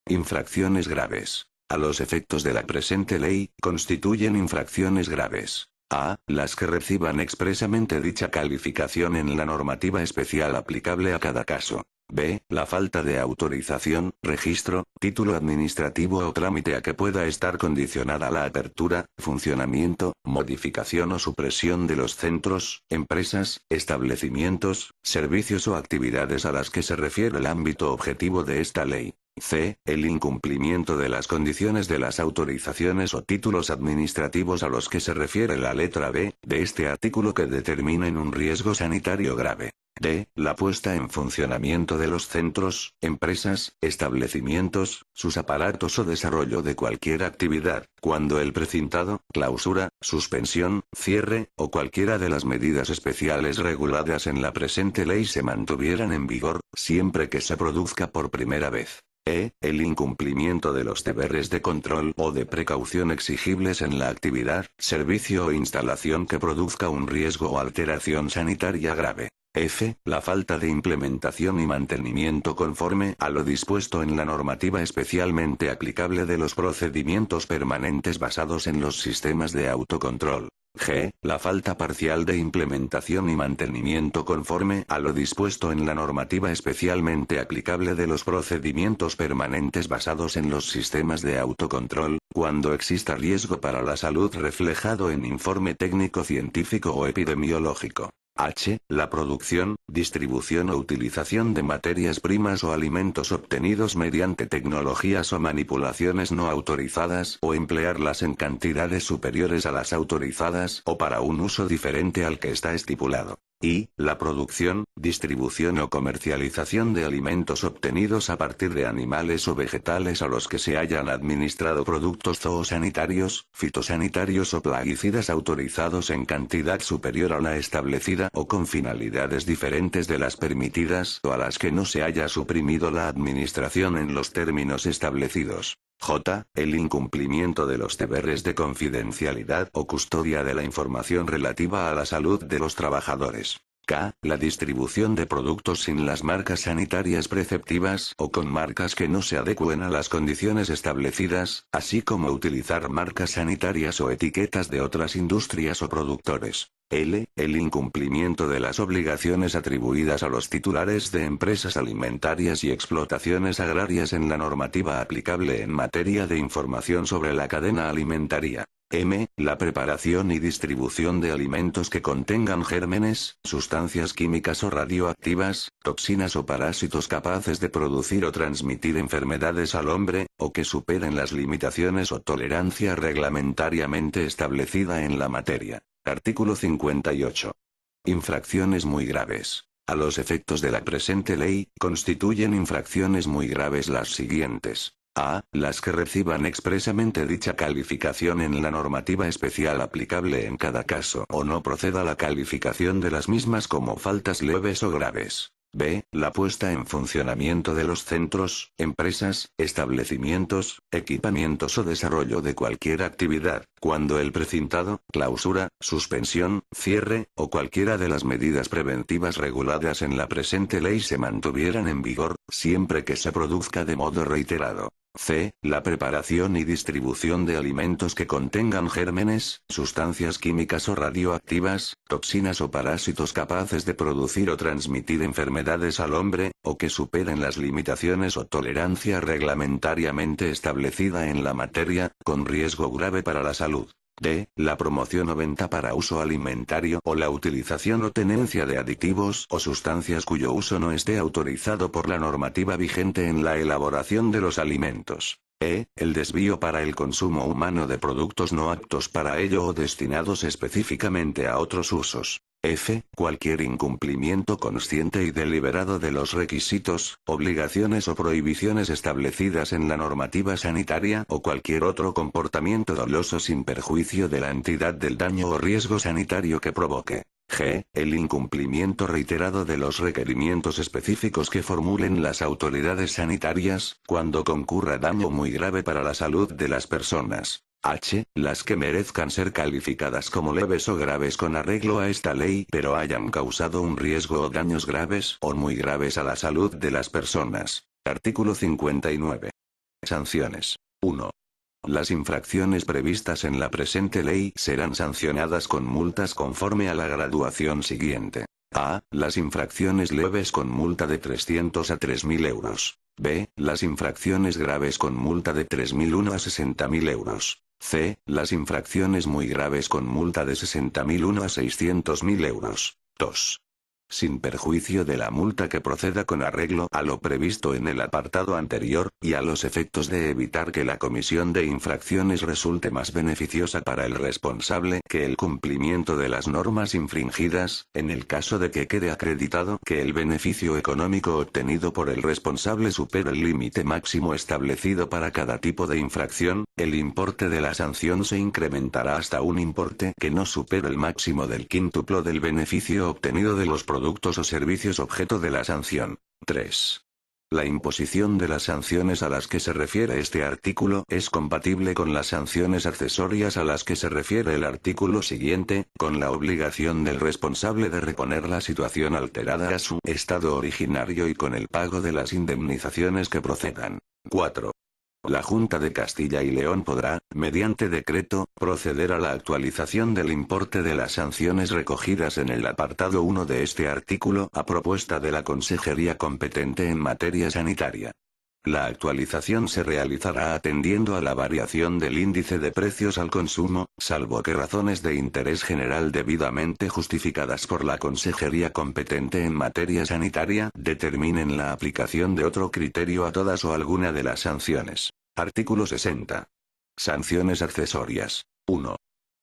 Infracciones graves. A los efectos de la presente ley, constituyen infracciones graves. A. Las que reciban expresamente dicha calificación en la normativa especial aplicable a cada caso. B. La falta de autorización, registro, título administrativo o trámite a que pueda estar condicionada la apertura, funcionamiento, modificación o supresión de los centros, empresas, establecimientos, servicios o actividades a las que se refiere el ámbito objetivo de esta ley. C. El incumplimiento de las condiciones de las autorizaciones o títulos administrativos a los que se refiere la letra B, de este artículo que determinen un riesgo sanitario grave. D. La puesta en funcionamiento de los centros, empresas, establecimientos, sus aparatos o desarrollo de cualquier actividad, cuando el precintado, clausura, suspensión, cierre, o cualquiera de las medidas especiales reguladas en la presente ley se mantuvieran en vigor, siempre que se produzca por primera vez. El incumplimiento de los deberes de control o de precaución exigibles en la actividad, servicio o instalación que produzca un riesgo o alteración sanitaria grave. F. La falta de implementación y mantenimiento conforme a lo dispuesto en la normativa especialmente aplicable de los procedimientos permanentes basados en los sistemas de autocontrol. G. La falta parcial de implementación y mantenimiento conforme a lo dispuesto en la normativa especialmente aplicable de los procedimientos permanentes basados en los sistemas de autocontrol, cuando exista riesgo para la salud reflejado en informe técnico científico o epidemiológico. H. La producción, distribución o utilización de materias primas o alimentos obtenidos mediante tecnologías o manipulaciones no autorizadas o emplearlas en cantidades superiores a las autorizadas o para un uso diferente al que está estipulado. Y. La producción, distribución o comercialización de alimentos obtenidos a partir de animales o vegetales a los que se hayan administrado productos zoosanitarios, fitosanitarios o plaguicidas autorizados en cantidad superior a la establecida o con finalidades diferentes de las permitidas o a las que no se haya suprimido la administración en los términos establecidos. J. El incumplimiento de los deberes de confidencialidad o custodia de la información relativa a la salud de los trabajadores. K. La distribución de productos sin las marcas sanitarias preceptivas o con marcas que no se adecúen a las condiciones establecidas, así como utilizar marcas sanitarias o etiquetas de otras industrias o productores. L. El incumplimiento de las obligaciones atribuidas a los titulares de empresas alimentarias y explotaciones agrarias en la normativa aplicable en materia de información sobre la cadena alimentaria. M. La preparación y distribución de alimentos que contengan gérmenes, sustancias químicas o radioactivas, toxinas o parásitos capaces de producir o transmitir enfermedades al hombre, o que superen las limitaciones o tolerancia reglamentariamente establecida en la materia. Artículo 58. Infracciones muy graves. A los efectos de la presente ley, constituyen infracciones muy graves las siguientes. A. Las que reciban expresamente dicha calificación en la normativa especial aplicable en cada caso o no proceda la calificación de las mismas como faltas leves o graves. B. La puesta en funcionamiento de los centros, empresas, establecimientos, equipamientos o desarrollo de cualquier actividad, cuando el precintado, clausura, suspensión, cierre, o cualquiera de las medidas preventivas reguladas en la presente ley se mantuvieran en vigor, siempre que se produzca de modo reiterado. C. La preparación y distribución de alimentos que contengan gérmenes, sustancias químicas o radioactivas, toxinas o parásitos capaces de producir o transmitir enfermedades al hombre, o que superen las limitaciones o tolerancia reglamentariamente establecida en la materia, con riesgo grave para la salud. D. La promoción o venta para uso alimentario o la utilización o tenencia de aditivos o sustancias cuyo uso no esté autorizado por la normativa vigente en la elaboración de los alimentos. El desvío para el consumo humano de productos no aptos para ello o destinados específicamente a otros usos. F. Cualquier incumplimiento consciente y deliberado de los requisitos, obligaciones o prohibiciones establecidas en la normativa sanitaria o cualquier otro comportamiento doloso sin perjuicio de la entidad del daño o riesgo sanitario que provoque. G. El incumplimiento reiterado de los requerimientos específicos que formulen las autoridades sanitarias, cuando concurra daño muy grave para la salud de las personas. H. Las que merezcan ser calificadas como leves o graves con arreglo a esta ley pero hayan causado un riesgo o daños graves o muy graves a la salud de las personas. Artículo 59. Sanciones. 1. Las infracciones previstas en la presente ley serán sancionadas con multas conforme a la graduación siguiente. A. Las infracciones leves con multa de 300 a 3.000 euros. B. Las infracciones graves con multa de 3.001 a 60.000 euros. C. Las infracciones muy graves con multa de 60.001 a 600.000 euros. 2. sin perjuicio de la multa que proceda con arreglo a lo previsto en el apartado anterior, y a los efectos de evitar que la comisión de infracciones resulte más beneficiosa para el responsable que el cumplimiento de las normas infringidas, en el caso de que quede acreditado que el beneficio económico obtenido por el responsable supera el límite máximo establecido para cada tipo de infracción, el importe de la sanción se incrementará hasta un importe que no supere el máximo del quíntuplo del beneficio obtenido de los productos o servicios objeto de la sanción. 3. La imposición de las sanciones a las que se refiere este artículo es compatible con las sanciones accesorias a las que se refiere el artículo siguiente, con la obligación del responsable de reponer la situación alterada a su estado originario y con el pago de las indemnizaciones que procedan. 4. La Junta de Castilla y León podrá, mediante decreto, proceder a la actualización del importe de las sanciones recogidas en el apartado 1 de este artículo a propuesta de la Consejería competente en materia sanitaria. La actualización se realizará atendiendo a la variación del índice de precios al consumo, salvo que razones de interés general debidamente justificadas por la Consejería competente en materia sanitaria determinen la aplicación de otro criterio a todas o alguna de las sanciones. Artículo 60. Sanciones accesorias. 1.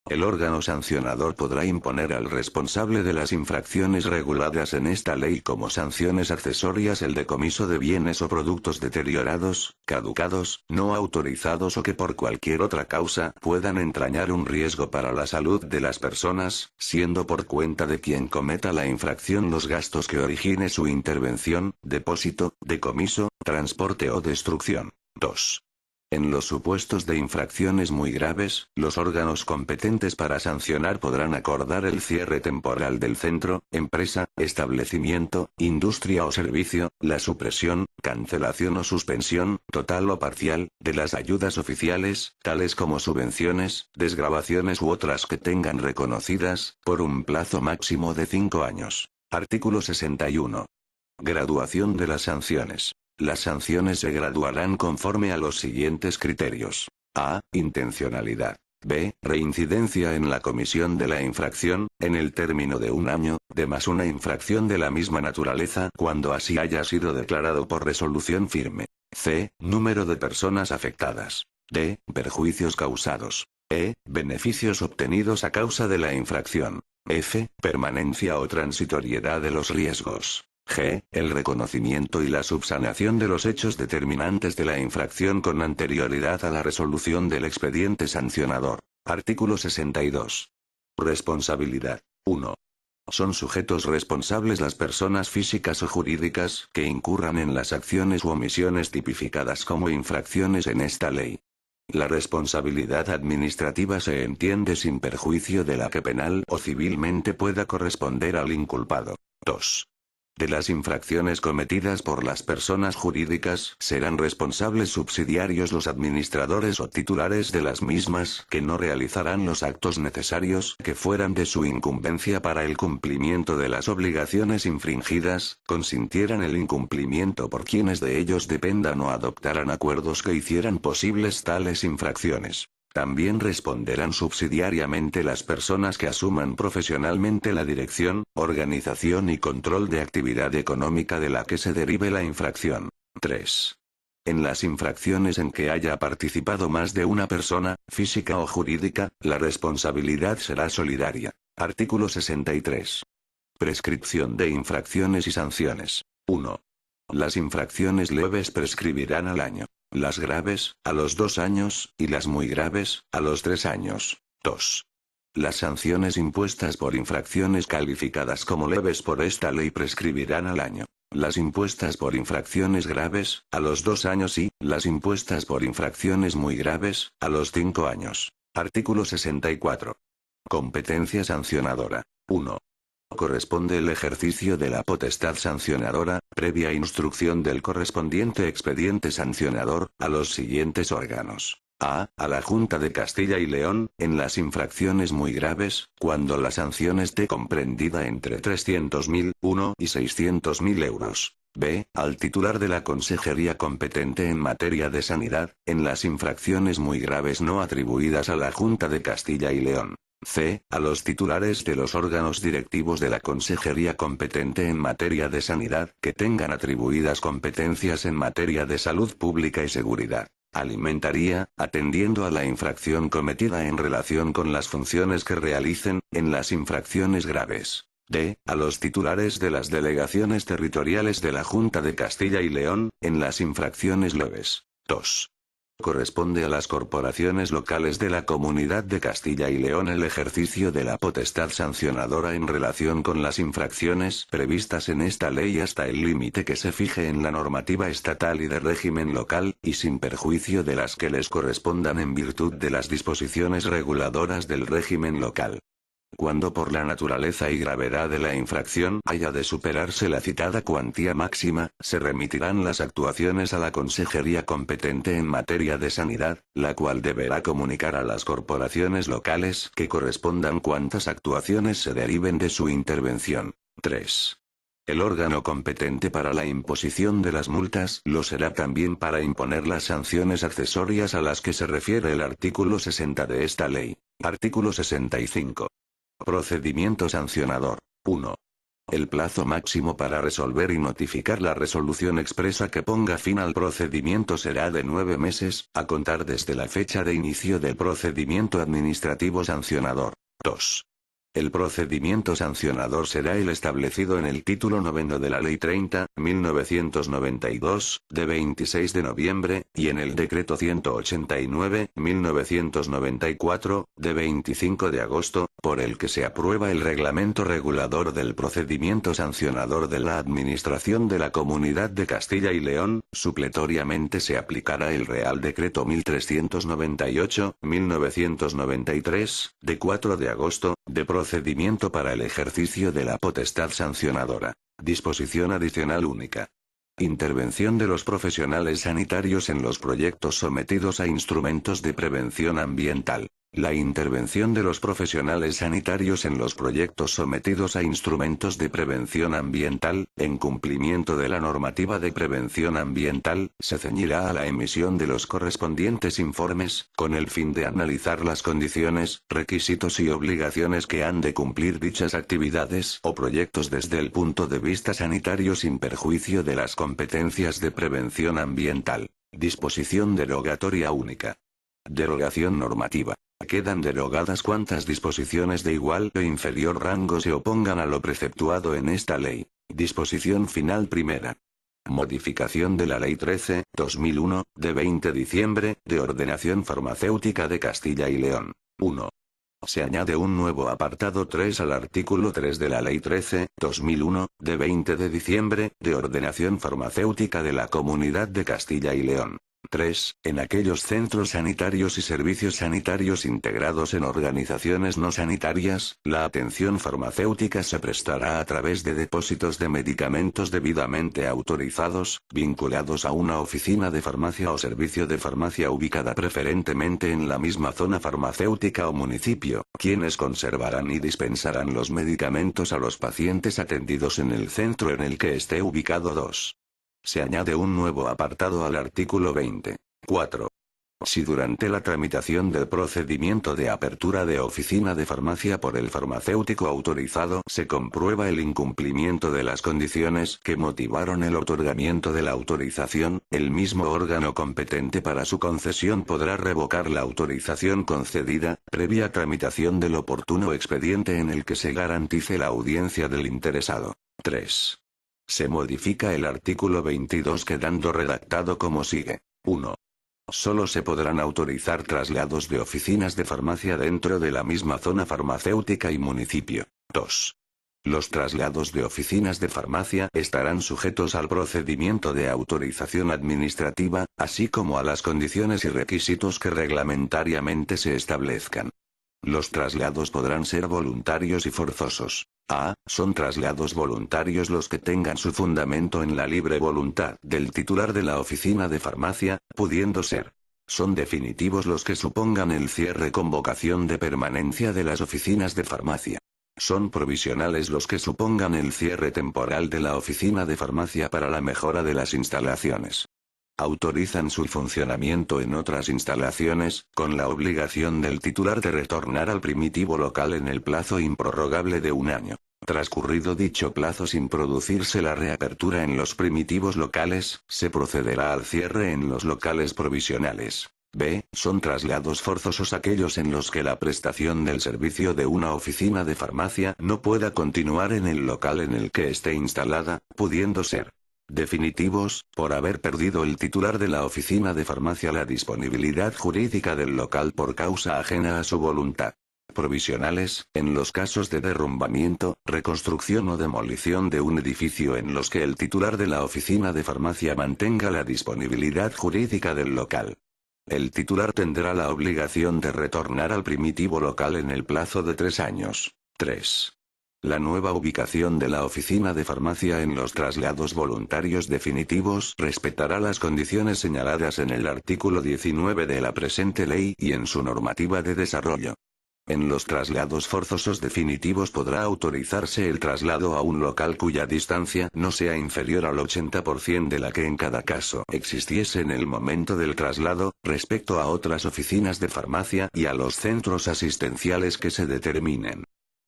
El órgano sancionador podrá imponer al responsable de las infracciones reguladas en esta ley como sanciones accesorias el decomiso de bienes o productos deteriorados, caducados, no autorizados o que por cualquier otra causa puedan entrañar un riesgo para la salud de las personas, siendo por cuenta de quien cometa la infracción los gastos que origine su intervención, depósito, decomiso, transporte o destrucción. 2. En los supuestos de infracciones muy graves, los órganos competentes para sancionar podrán acordar el cierre temporal del centro, empresa, establecimiento, industria o servicio, la supresión, cancelación o suspensión, total o parcial, de las ayudas oficiales, tales como subvenciones, desgravaciones u otras que tengan reconocidas, por un plazo máximo de 5 años. Artículo 61. Graduación de las sanciones. Las sanciones se graduarán conforme a los siguientes criterios. A. Intencionalidad. B. Reincidencia en la comisión de la infracción, en el término de 1 año, de más una infracción de la misma naturaleza cuando así haya sido declarado por resolución firme. C. Número de personas afectadas. D. Perjuicios causados. E. Beneficios obtenidos a causa de la infracción. F. Permanencia o transitoriedad de los riesgos. G. El reconocimiento y la subsanación de los hechos determinantes de la infracción con anterioridad a la resolución del expediente sancionador. Artículo 62. Responsabilidad. 1. Son sujetos responsables las personas físicas o jurídicas que incurran en las acciones u omisiones tipificadas como infracciones en esta ley. La responsabilidad administrativa se entiende sin perjuicio de la que penal o civilmente pueda corresponder al inculpado. 2. De las infracciones cometidas por las personas jurídicas serán responsables subsidiarios los administradores o titulares de las mismas que no realizarán los actos necesarios que fueran de su incumbencia para el cumplimiento de las obligaciones infringidas, consintieran el incumplimiento por quienes de ellos dependan o adoptaran acuerdos que hicieran posibles tales infracciones. También responderán subsidiariamente las personas que asuman profesionalmente la dirección, organización y control de actividad económica de la que se derive la infracción. 3. En las infracciones en que haya participado más de una persona, física o jurídica, la responsabilidad será solidaria. Artículo 63. Prescripción de infracciones y sanciones. 1. Las infracciones leves prescribirán al año. Las graves, a los 2 años, y las muy graves, a los 3 años. 2. Las sanciones impuestas por infracciones calificadas como leves por esta ley prescribirán al año. Las impuestas por infracciones graves, a los 2 años y, las impuestas por infracciones muy graves, a los 5 años. Artículo 64. Competencia sancionadora. 1. Corresponde el ejercicio de la potestad sancionadora, previa instrucción del correspondiente expediente sancionador, a los siguientes órganos. A. A la Junta de Castilla y León, en las infracciones muy graves, cuando la sanción esté comprendida entre 300.000 y 600.000 euros. B. Al titular de la Consejería competente en materia de sanidad, en las infracciones muy graves no atribuidas a la Junta de Castilla y León. C. A los titulares de los órganos directivos de la consejería competente en materia de sanidad, que tengan atribuidas competencias en materia de salud pública y seguridad alimentaria, atendiendo a la infracción cometida en relación con las funciones que realicen, en las infracciones graves. D. A los titulares de las delegaciones territoriales de la Junta de Castilla y León, en las infracciones leves. 2. Corresponde a las corporaciones locales de la Comunidad de Castilla y León el ejercicio de la potestad sancionadora en relación con las infracciones previstas en esta ley hasta el límite que se fije en la normativa estatal y de régimen local, y sin perjuicio de las que les correspondan en virtud de las disposiciones reguladoras del régimen local. Cuando por la naturaleza y gravedad de la infracción haya de superarse la citada cuantía máxima, se remitirán las actuaciones a la consejería competente en materia de sanidad, la cual deberá comunicar a las corporaciones locales que correspondan cuantas actuaciones se deriven de su intervención. 3. El órgano competente para la imposición de las multas lo será también para imponer las sanciones accesorias a las que se refiere el artículo 60 de esta ley. Artículo 65. Procedimiento sancionador. 1. El plazo máximo para resolver y notificar la resolución expresa que ponga fin al procedimiento será de 9 meses, a contar desde la fecha de inicio del procedimiento administrativo sancionador. 2. El procedimiento sancionador será el establecido en el título 9 de la Ley 30.1992, de 26 de noviembre, y en el Decreto 189.1994, de 25 de agosto, por el que se aprueba el reglamento regulador del procedimiento sancionador de la Administración de la Comunidad de Castilla y León. Supletoriamente se aplicará el Real Decreto 1398/1993, de 4 de agosto, de procedimiento para el ejercicio de la potestad sancionadora. Disposición adicional única. Intervención de los profesionales sanitarios en los proyectos sometidos a instrumentos de prevención ambiental. La intervención de los profesionales sanitarios en los proyectos sometidos a instrumentos de prevención ambiental, en cumplimiento de la normativa de prevención ambiental, se ceñirá a la emisión de los correspondientes informes, con el fin de analizar las condiciones, requisitos y obligaciones que han de cumplir dichas actividades o proyectos desde el punto de vista sanitario sin perjuicio de las competencias de prevención ambiental. Disposición derogatoria única. Derogación normativa. Quedan derogadas cuantas disposiciones de igual o inferior rango se opongan a lo preceptuado en esta ley. Disposición final primera. Modificación de la Ley 13/2001, de 20 de diciembre, de ordenación farmacéutica de Castilla y León. 1. Se añade un nuevo apartado 3 al artículo 3 de la Ley 13/2001, de 20 de diciembre, de ordenación farmacéutica de la Comunidad de Castilla y León. 3. En aquellos centros sanitarios y servicios sanitarios integrados en organizaciones no sanitarias, la atención farmacéutica se prestará a través de depósitos de medicamentos debidamente autorizados, vinculados a una oficina de farmacia o servicio de farmacia ubicada preferentemente en la misma zona farmacéutica o municipio, quienes conservarán y dispensarán los medicamentos a los pacientes atendidos en el centro en el que esté ubicado. 2. Se añade un nuevo apartado al artículo 20. 4. Si durante la tramitación del procedimiento de apertura de oficina de farmacia por el farmacéutico autorizado se comprueba el incumplimiento de las condiciones que motivaron el otorgamiento de la autorización, el mismo órgano competente para su concesión podrá revocar la autorización concedida, previa tramitación del oportuno expediente en el que se garantice la audiencia del interesado. 3. Se modifica el artículo 22 quedando redactado como sigue. 1. Solo se podrán autorizar traslados de oficinas de farmacia dentro de la misma zona farmacéutica y municipio. 2. Los traslados de oficinas de farmacia estarán sujetos al procedimiento de autorización administrativa, así como a las condiciones y requisitos que reglamentariamente se establezcan. Los traslados podrán ser voluntarios y forzosos. A. Son traslados voluntarios los que tengan su fundamento en la libre voluntad del titular de la oficina de farmacia, pudiendo ser. Son definitivos los que supongan el cierre con vocación de permanencia de las oficinas de farmacia. Son provisionales los que supongan el cierre temporal de la oficina de farmacia para la mejora de las instalaciones. autorizan su funcionamiento en otras instalaciones, con la obligación del titular de retornar al primitivo local en el plazo improrrogable de 1 año. Transcurrido dicho plazo sin producirse la reapertura en los primitivos locales, se procederá al cierre en los locales provisionales. B. Son traslados forzosos aquellos en los que la prestación del servicio de una oficina de farmacia no pueda continuar en el local en el que esté instalada, pudiendo ser definitivos, por haber perdido el titular de la oficina de farmacia la disponibilidad jurídica del local por causa ajena a su voluntad. Provisionales, en los casos de derrumbamiento, reconstrucción o demolición de un edificio en los que el titular de la oficina de farmacia mantenga la disponibilidad jurídica del local. El titular tendrá la obligación de retornar al primitivo local en el plazo de 3 años. 3. La nueva ubicación de la oficina de farmacia en los traslados voluntarios definitivos respetará las condiciones señaladas en el artículo 19 de la presente ley y en su normativa de desarrollo. En los traslados forzosos definitivos podrá autorizarse el traslado a un local cuya distancia no sea inferior al 80% de la que en cada caso existiese en el momento del traslado, respecto a otras oficinas de farmacia y a los centros asistenciales que se determinen.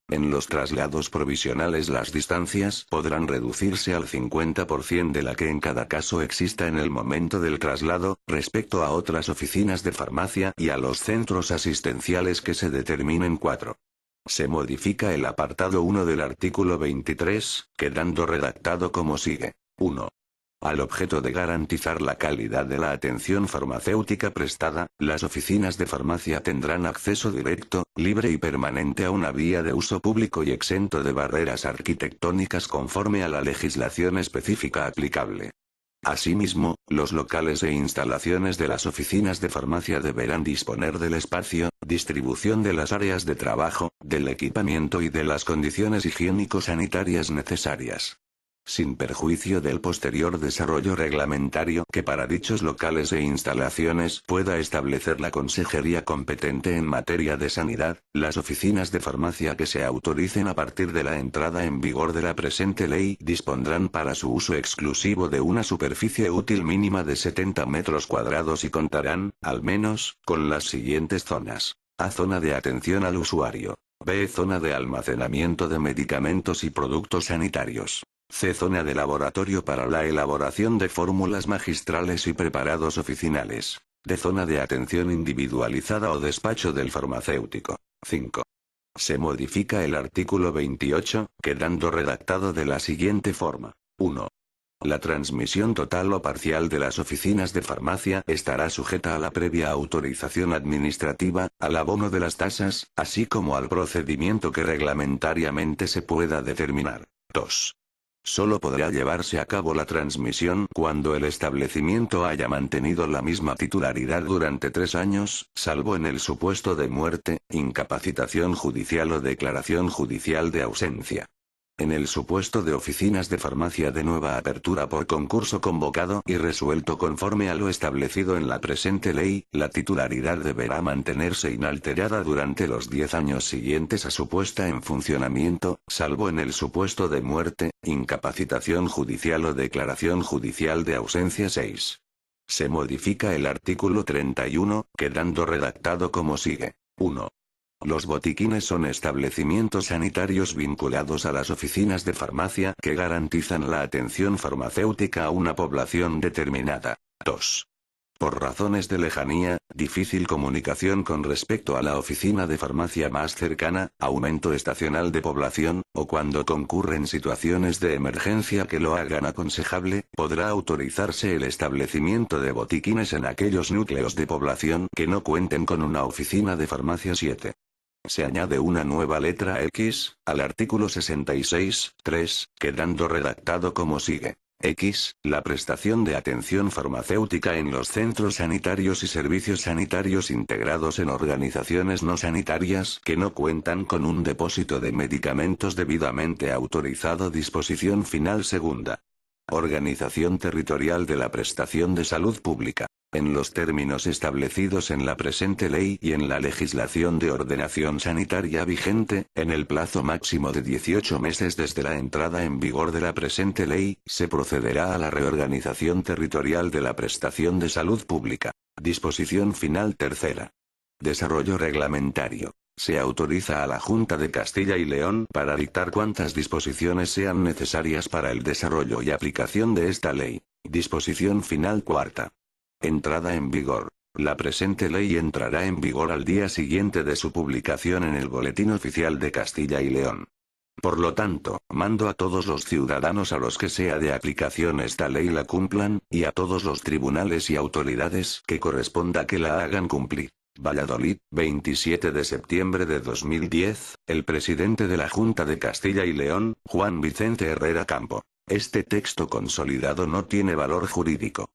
En los traslados provisionales las distancias podrán reducirse al 50% de la que en cada caso exista en el momento del traslado, respecto a otras oficinas de farmacia y a los centros asistenciales que se determinen. 4. Se modifica el apartado 1 del artículo 23, quedando redactado como sigue. 1. Al objeto de garantizar la calidad de la atención farmacéutica prestada, las oficinas de farmacia tendrán acceso directo, libre y permanente a una vía de uso público y exento de barreras arquitectónicas conforme a la legislación específica aplicable. Asimismo, los locales e instalaciones de las oficinas de farmacia deberán disponer del espacio, distribución de las áreas de trabajo, del equipamiento y de las condiciones higiénico-sanitarias necesarias, sin perjuicio del posterior desarrollo reglamentario que para dichos locales e instalaciones pueda establecer la consejería competente en materia de sanidad. Las oficinas de farmacia que se autoricen a partir de la entrada en vigor de la presente ley dispondrán para su uso exclusivo de una superficie útil mínima de 70 metros cuadrados y contarán, al menos, con las siguientes zonas. A. Zona de atención al usuario. B. Zona de almacenamiento de medicamentos y productos sanitarios. C. Zona de laboratorio para la elaboración de fórmulas magistrales y preparados oficinales. D. Zona de atención individualizada o despacho del farmacéutico. 5. Se modifica el artículo 28, quedando redactado de la siguiente forma. 1. La transmisión total o parcial de las oficinas de farmacia estará sujeta a la previa autorización administrativa, al abono de las tasas, así como al procedimiento que reglamentariamente se pueda determinar. 2. Solo podrá llevarse a cabo la transmisión cuando el establecimiento haya mantenido la misma titularidad durante 3 años, salvo en el supuesto de muerte, incapacitación judicial o declaración judicial de ausencia. En el supuesto de oficinas de farmacia de nueva apertura por concurso convocado y resuelto conforme a lo establecido en la presente ley, la titularidad deberá mantenerse inalterada durante los 10 años siguientes a su puesta en funcionamiento, salvo en el supuesto de muerte, incapacitación judicial o declaración judicial de ausencia. 6. Se modifica el artículo 31, quedando redactado como sigue. 1. Los botiquines son establecimientos sanitarios vinculados a las oficinas de farmacia que garantizan la atención farmacéutica a una población determinada. 2. Por razones de lejanía, difícil comunicación con respecto a la oficina de farmacia más cercana, aumento estacional de población, o cuando concurren situaciones de emergencia que lo hagan aconsejable, podrá autorizarse el establecimiento de botiquines en aquellos núcleos de población que no cuenten con una oficina de farmacia. 7. Se añade una nueva letra X, al artículo 66, 3, quedando redactado como sigue. X, la prestación de atención farmacéutica en los centros sanitarios y servicios sanitarios integrados en organizaciones no sanitarias que no cuentan con un depósito de medicamentos debidamente autorizado. Disposición final segunda. Organización territorial de la prestación de salud pública. en los términos establecidos en la presente ley y en la legislación de ordenación sanitaria vigente, en el plazo máximo de 18 meses desde la entrada en vigor de la presente ley, se procederá a la reorganización territorial de la prestación de salud pública. Disposición final tercera. Desarrollo reglamentario. Se autoriza a la Junta de Castilla y León para dictar cuantas disposiciones sean necesarias para el desarrollo y aplicación de esta ley. Disposición final cuarta. Entrada en vigor. La presente ley entrará en vigor al día siguiente de su publicación en el Boletín Oficial de Castilla y León. Por lo tanto, mando a todos los ciudadanos a los que sea de aplicación esta ley la cumplan, y a todos los tribunales y autoridades que corresponda que la hagan cumplir. Valladolid, 27 de septiembre de 2010, el presidente de la Junta de Castilla y León, Juan Vicente Herrera Campo. Este texto consolidado no tiene valor jurídico.